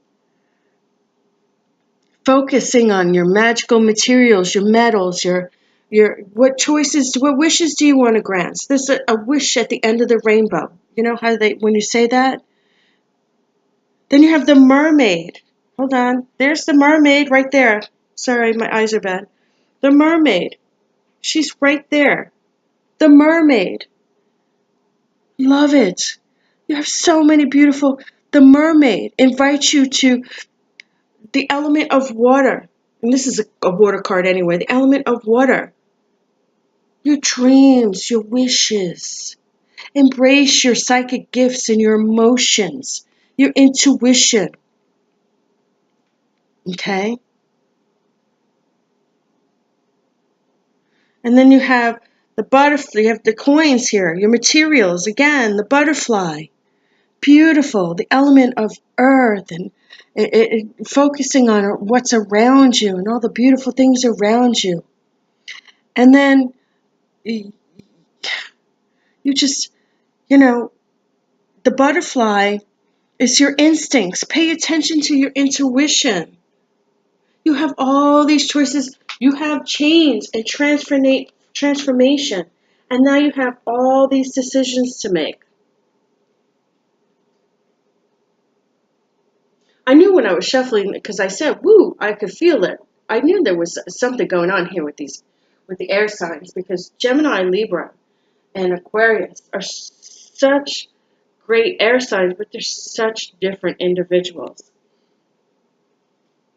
Focusing on your magical materials, your metals, your what wishes do you want to grant? So there's a wish at the end of the rainbow. You know how when you say that? Then you have the mermaid. Hold on. There's the mermaid right there. Sorry, my eyes are bad. The mermaid. She's right there. The mermaid. Love it. You have so many beautiful. The mermaid invites you to the element of water. And this is a water card anyway. The element of water. Your dreams, your wishes. Embrace your psychic gifts and your emotions, your intuition. Okay? And then you have the butterfly, you have the coins here, your materials, again, the butterfly. Beautiful, the element of earth and focusing on what's around you and all the beautiful things around you. And then you just, the butterfly is your instincts. Pay attention to your intuition. You have all these choices. You have change and transformation. And now you have all these decisions to make. I knew when I was shuffling, because I said, woo, I could feel it. I knew there was something going on here with the air signs, because Gemini, Libra, and Aquarius are such great air signs, but they're such different individuals.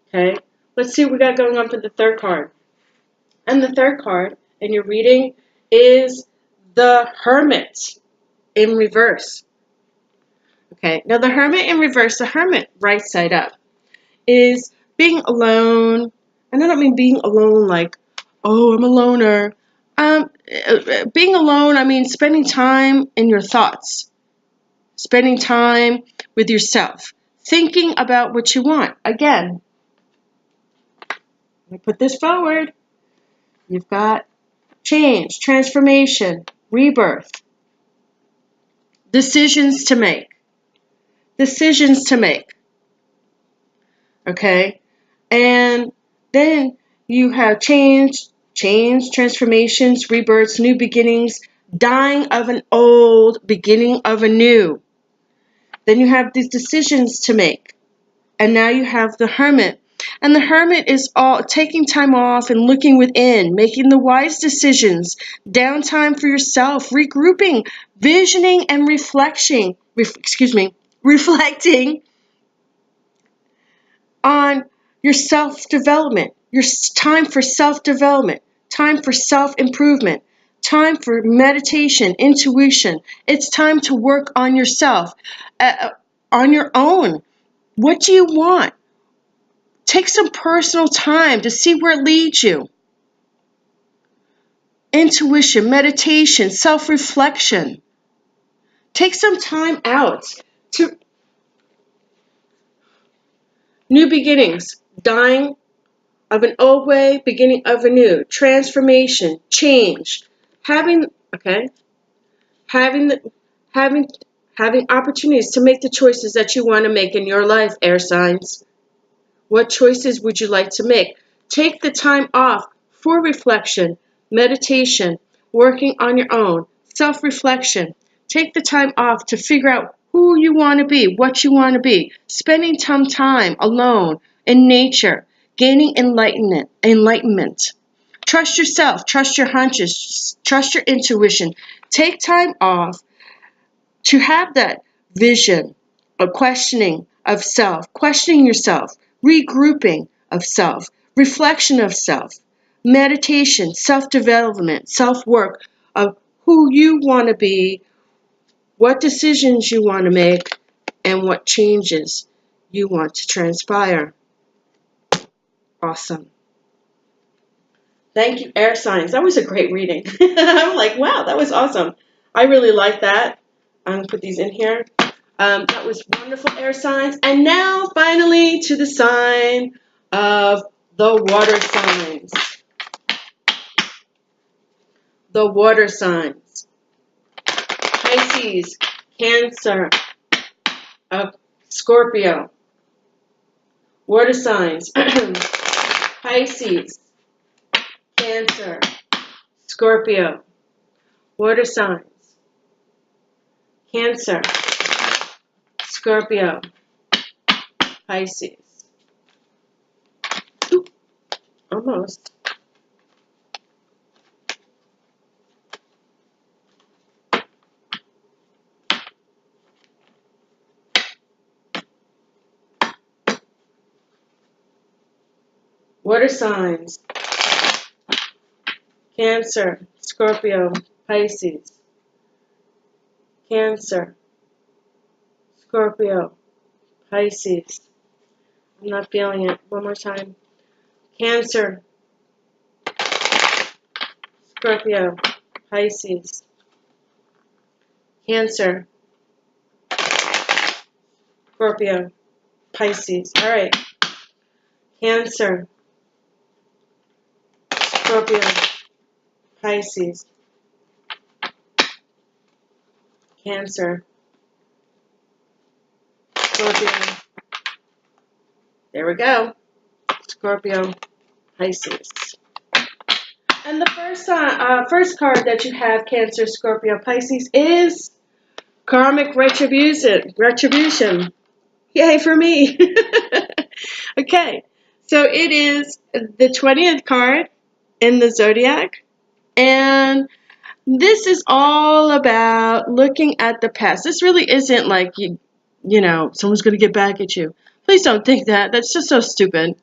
Okay, let's see what we got going on for the third card. And the third card in your reading is the Hermit in reverse. Okay, now the Hermit in reverse, the Hermit right side up, is being alone. And I don't mean being alone like, oh, I'm a loner. Being alone, I mean spending time in your thoughts, spending time with yourself, thinking about what you want. Again, let me put this forward. You've got change, transformation, rebirth, decisions to make. Decisions to make. Okay? And then you have change, transformations, rebirths, new beginnings, dying of an old, beginning of a new. Then you have these decisions to make. And now you have the Hermit. And the Hermit is all taking time off and looking within, making the wise decisions, downtime for yourself, regrouping, visioning, and reflecting on your self-development, your time for self-development, time for self-improvement, time for meditation, intuition. It's time to work on yourself, on your own. What do you want? Take some personal time to see where it leads you. Intuition, meditation, self-reflection. Take some time out to new beginnings, dying of an old way, beginning of a new, transformation, change, having having having having opportunities to make the choices that you want to make in your life, air signs. What choices would you like to make? Take the time off for reflection, meditation, working on your own, self-reflection. Take the time off to figure out who you want to be, what you want to be, spending some time alone in nature, gaining enlightenment. Trust yourself, trust your hunches, trust your intuition. Take time off to have that vision, a questioning of self, questioning yourself, regrouping of self, reflection of self, meditation, self-development, self-work of who you want to be, what decisions you want to make, and what changes you want to transpire. Awesome. Thank you, air signs. That was a great reading. I'm like, wow, that was awesome. I really like that. I'm going to put these in here. That was wonderful, air signs. And now, finally, to the sign of the water signs. The water signs. Pisces, Cancer, Scorpio. Water signs. Pisces, Cancer, Scorpio. Water signs. Cancer, Scorpio, Pisces. Ooh, almost. Water signs. Cancer, Scorpio, Pisces. Cancer, Scorpio, Pisces. I'm not feeling it. One more time. Cancer, Scorpio, Pisces. Cancer, Scorpio, Pisces. All right. Cancer, Scorpio, Pisces. Cancer, Scorpio. There we go. Scorpio, Pisces. And the first card that you have, Cancer, Scorpio, Pisces, is Karmic Retribution. Yay for me. Okay, so it is the 20th card in the Zodiac. And this is all about looking at the past. This really isn't like, you know, someone's going to get back at you. Please don't think that. That's just so stupid.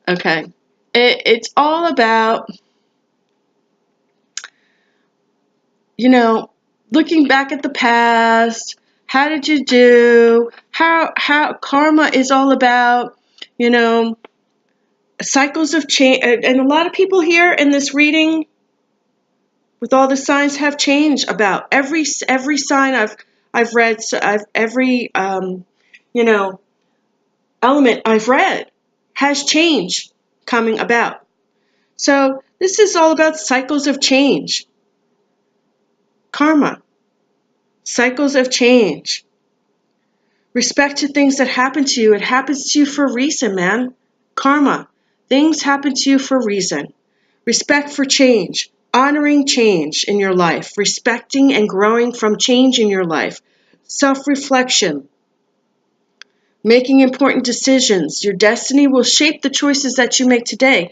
Okay. It's all about, you know, looking back at the past. How did you do? How karma is all about, you know, cycles of change. And a lot of people here in this reading with all the signs have changed about every sign I've read. So every you know, element I've read has change coming about. So this is all about cycles of change. Karma. Cycles of change. Respect to things that happen to you. It happens to you for a reason, man. Karma. Things happen to you for a reason. Respect for change. Honoring change in your life. Respecting and growing from change in your life. Self-reflection. Making important decisions. Your destiny will shape the choices that you make today.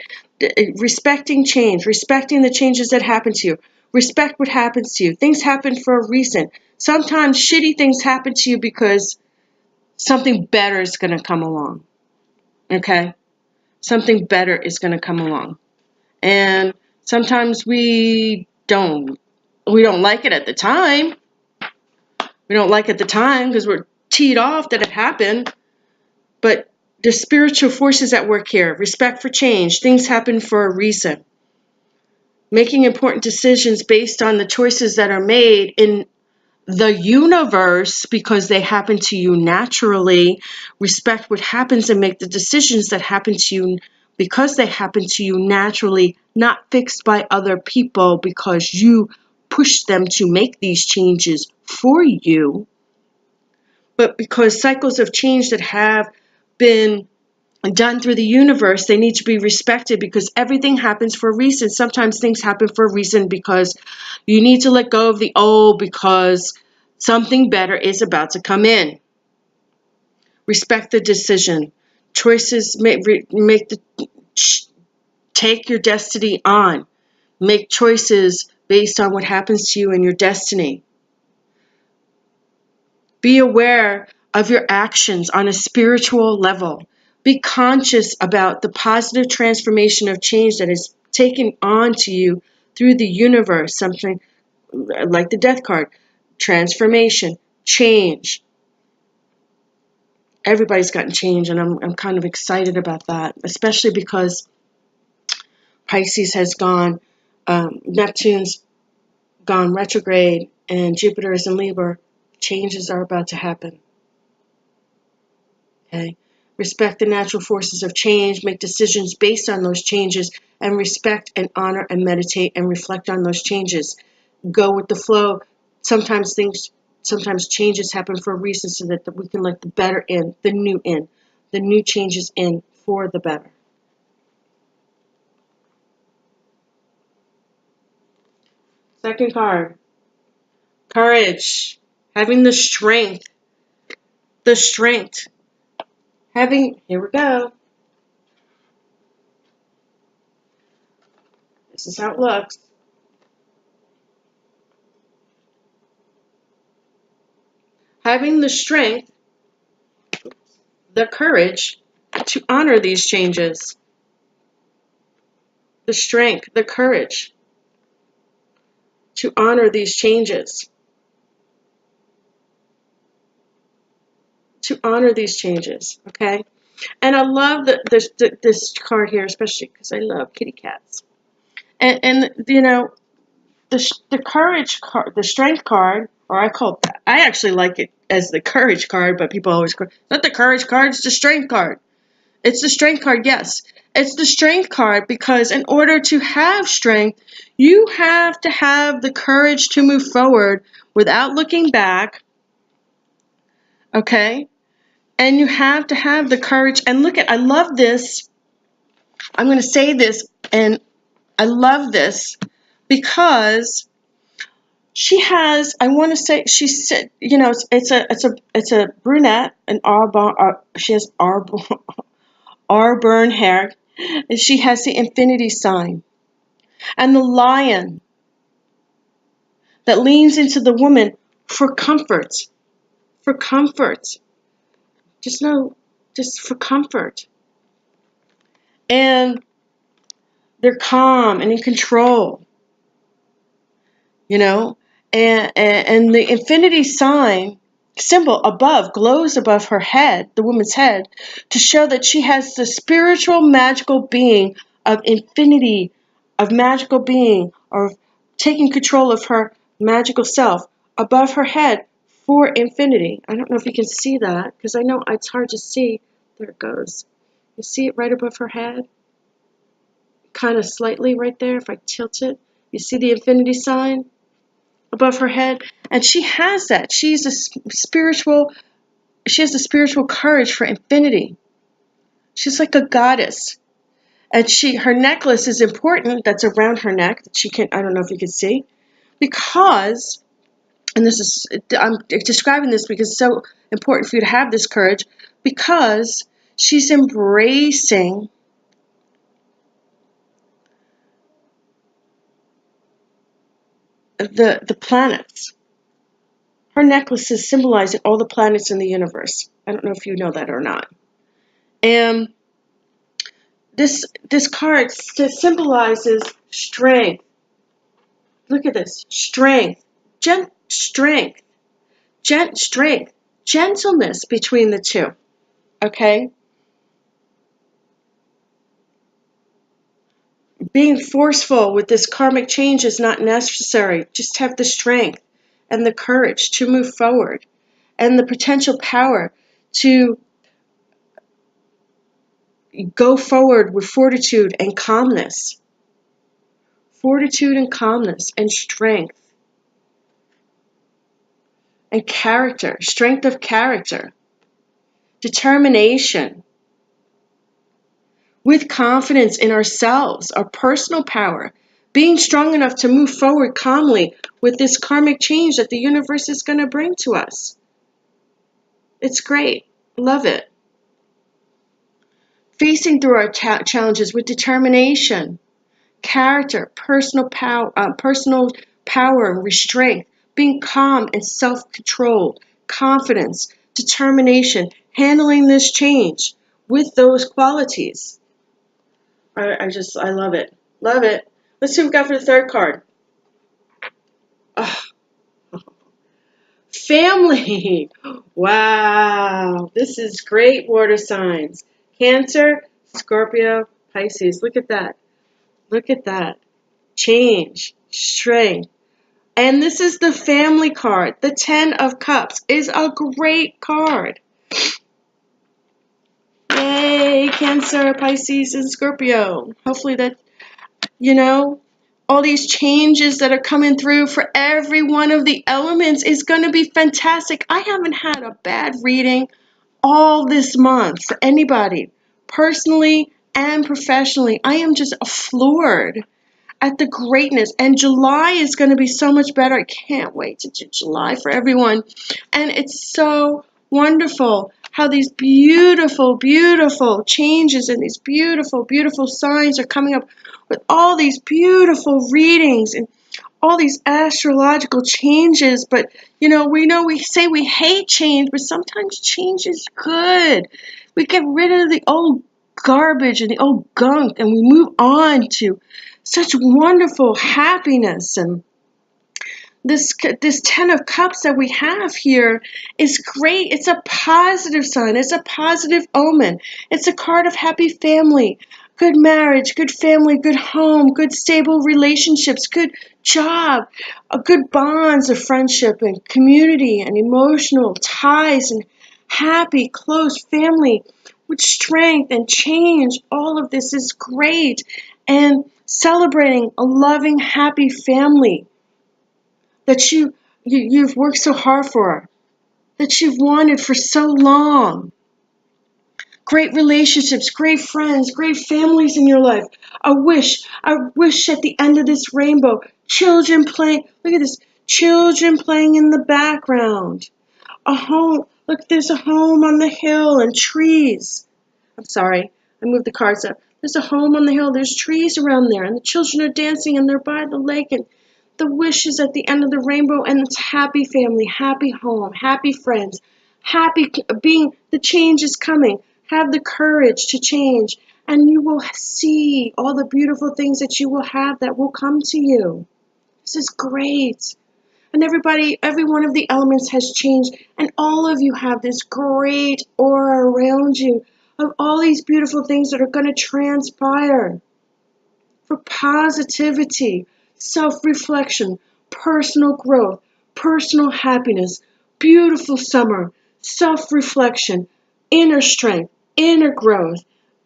Respecting change. Respecting the changes that happen to you. Respect what happens to you. Things happen for a reason. Sometimes shitty things happen to you because something better is going to come along. Okay? Something better is going to come along. And sometimes we don't like it at the time. We don't like it at the time because we're teed off that it happened. But there's spiritual forces at work here. Respect for change. Things happen for a reason. Making important decisions based on the choices that are made in the universe because they happen to you naturally. Respect what happens and make the decisions that happen to you because they happen to you naturally, not fixed by other people because you push them to make these changes for you, but because cycles of change that have been done through the universe, they need to be respected because everything happens for a reason. Sometimes things happen for a reason because you need to let go of the old because something better is about to come in. Respect the decision. Choices take your destiny on. Make choices based on what happens to you and your destiny. Be aware of your actions on a spiritual level. Be conscious about the positive transformation of change that is taken on to you through the universe, something like the death card. Transformation, change. Everybody's gotten change, and I'm kind of excited about that, especially because Pisces has gone, Neptune's gone retrograde, and Jupiter is in Libra. Changes are about to happen. Okay? Respect the natural forces of change, make decisions based on those changes, and respect and honor and meditate and reflect on those changes. Go with the flow. Sometimes changes happen for a reason so that we can let the better in, the new changes in for the better. Second card, courage, having the strength, here we go. This is how it looks. Having the strength, the courage to honor these changes. The strength, the courage to honor these changes. To honor these changes, okay? And I love this card here, especially because I love kitty cats. And you know, the courage card, the strength card, or I actually like it as the courage card, but people always go, not the courage card, it's the strength card. It's the strength card, yes. It's the strength card because in order to have strength, you have to have the courage to move forward without looking back, okay? And you have to have the courage. And I love this. I'm going to say this, and I love this because she has, I want to say, she said, you know, it's a brunette, she has auburn hair, and she has the infinity sign. And the lion that leans into the woman for comfort, just for comfort. And they're calm and in control, you know, and the infinity sign symbol glows above her head, the woman's head, to show that she has the spiritual magical being of infinity, of magical being, or taking control of her magical self above her head for infinity. I don't know if you can see that because I know it's hard to see. There it goes. You see it right above her head? Kind of slightly right there if I tilt it. You see the infinity sign above her head? And she has that. She's a spiritual, she has the spiritual courage for infinity. She's like a goddess. And her necklace is important that's around her neck that she can't, I don't know if you can see, because, and I'm describing this because it's so important for you to have this courage, because she's embracing the planets. Her necklace is symbolizing all the planets in the universe. I don't know if you know that or not. And this card symbolizes strength. Look at this. Strength. Strength. Strength. Gentleness between the two. Okay? Being forceful with this karmic change is not necessary. Just have the strength and the courage to move forward and the potential power to go forward with fortitude and calmness. Fortitude and calmness and strength. And character. Strength of character. Determination. With confidence in ourselves, our personal power. Being strong enough to move forward calmly with this karmic change that the universe is going to bring to us. It's great. Love it. Facing through our challenges with determination, character, personal power and restraint, being calm and self-controlled, confidence, determination, handling this change with those qualities. I love it. Love it. Let's see what we got for the third card. Oh. Family. Wow. This is great, water signs. Cancer, Scorpio, Pisces. Look at that. Look at that. Change, strength. And this is the family card. The 10 of Cups is a great card. Yay, Cancer, Pisces, and Scorpio. Hopefully that, all these changes that are coming through for every one of the elements is going to be fantastic. I haven't had a bad reading all this month for anybody, personally and professionally. I am just floored at the greatness. And July is going to be so much better. I can't wait to do July for everyone. And it's so wonderful how these beautiful, beautiful changes and these beautiful, beautiful signs are coming up with all these beautiful readings and all these astrological changes. But, we say we hate change, but sometimes change is good. We get rid of the old garbage and the old gunk, and we move on to such wonderful happiness. And this 10 of Cups that we have here is great. It's a positive sign. It's a positive omen. It's a card of happy family, good marriage, good family, good home, good stable relationships, good job, good bonds of friendship and community and emotional ties and happy, close family with strength and change. All of this is great. And celebrating a loving, happy family that you've worked so hard for, that you've wanted for so long. Great relationships, great friends, great families in your life. I wish at the end of this rainbow, children playing, look at this, children playing in the background. A home, look, there's a home on the hill and trees. I'm sorry, I moved the cards up. There's a home on the hill, there's trees around there, and the children are dancing, and they're by the lake, and the wish is at the end of the rainbow, and it's happy family, happy home, happy friends, happy being, the change is coming. Have the courage to change, and you will see all the beautiful things that you will have that will come to you. This is great. And every one of the elements has changed, and all of you have this great aura around you of all these beautiful things that are going to transpire for positivity, self-reflection, personal growth, personal happiness, beautiful summer, self-reflection, inner strength, inner growth,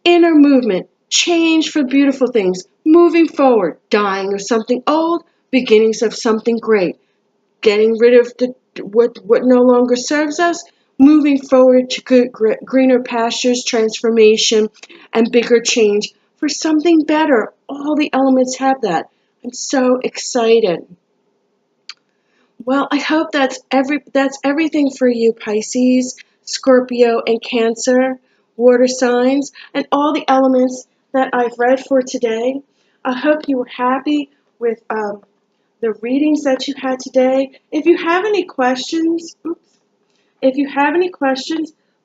inner movement, change for beautiful things, moving forward, dying of something old, beginnings of something great, getting rid of what no longer serves us, moving forward to good, greener pastures, transformation, and bigger change for something better. All the elements have that. I'm so excited. Well, I hope that's everything for you, Pisces, Scorpio, and Cancer, water signs, and all the elements that I've read for today. I hope you were happy with the readings that you had today. If you have any questions,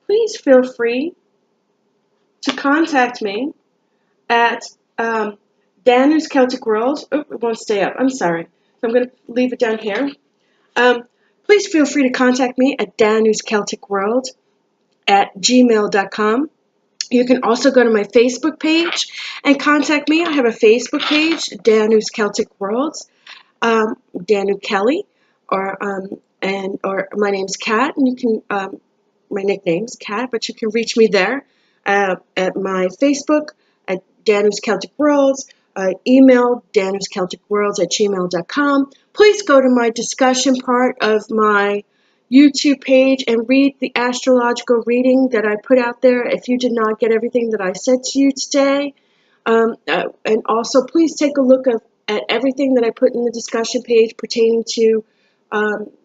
please feel free to contact me at Danu's Celtic World. Oh, it won't stay up. I'm sorry. So I'm going to leave it down here. Um, Please feel free to contact me at Danu's Celtic World at gmail.com. You can also go to my Facebook page and contact me. I have a Facebook page, Danu's Celtic Worlds, Danu Kelly, or my name's Kat, and you can my nickname's Kat, but you can reach me there at my Facebook at Danu's Celtic Worlds. Email danuscelticworlds at gmail.com. Please go to my discussion part of my YouTube page and read the astrological reading that I put out there if you did not get everything that I said to you today. And also, please take a look at everything that I put in the discussion page pertaining to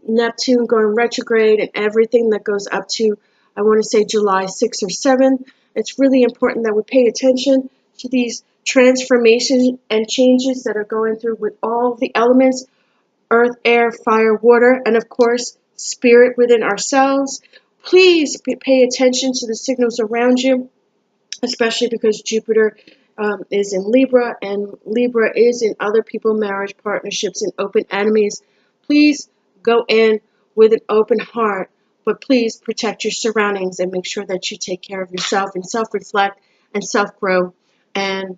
Neptune going retrograde and everything that goes up to, I want to say, July 6th or 7th. It's really important that we pay attention to these transformations and changes that are going through with all the elements, earth, air, fire, water, and of course, spirit within ourselves. Please pay attention to the signals around you, especially because Jupiter is in Libra, and Libra is in other people, marriage, partnerships, and open enemies. Please go in with an open heart, but please protect your surroundings and make sure that you take care of yourself and self-reflect and self-grow and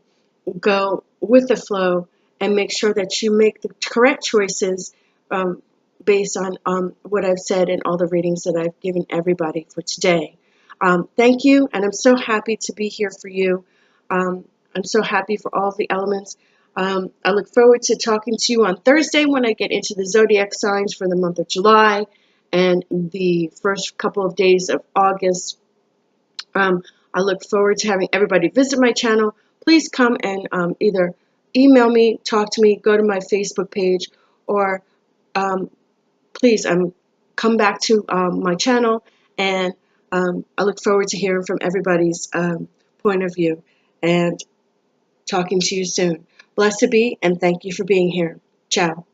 go with the flow and make sure that you make the correct choices based on what I've said and all the readings that I've given everybody for today. Thank you, and I'm so happy to be here for you. I'm so happy for all of the elements. I look forward to talking to you on Thursday when I get into the zodiac signs for the month of July and the first couple of days of August. I look forward to having everybody visit my channel. Please come and either email me, talk to me, go to my Facebook page, or please come back to my channel, and I look forward to hearing from everybody's point of view and talking to you soon. Blessed be, and thank you for being here. Ciao.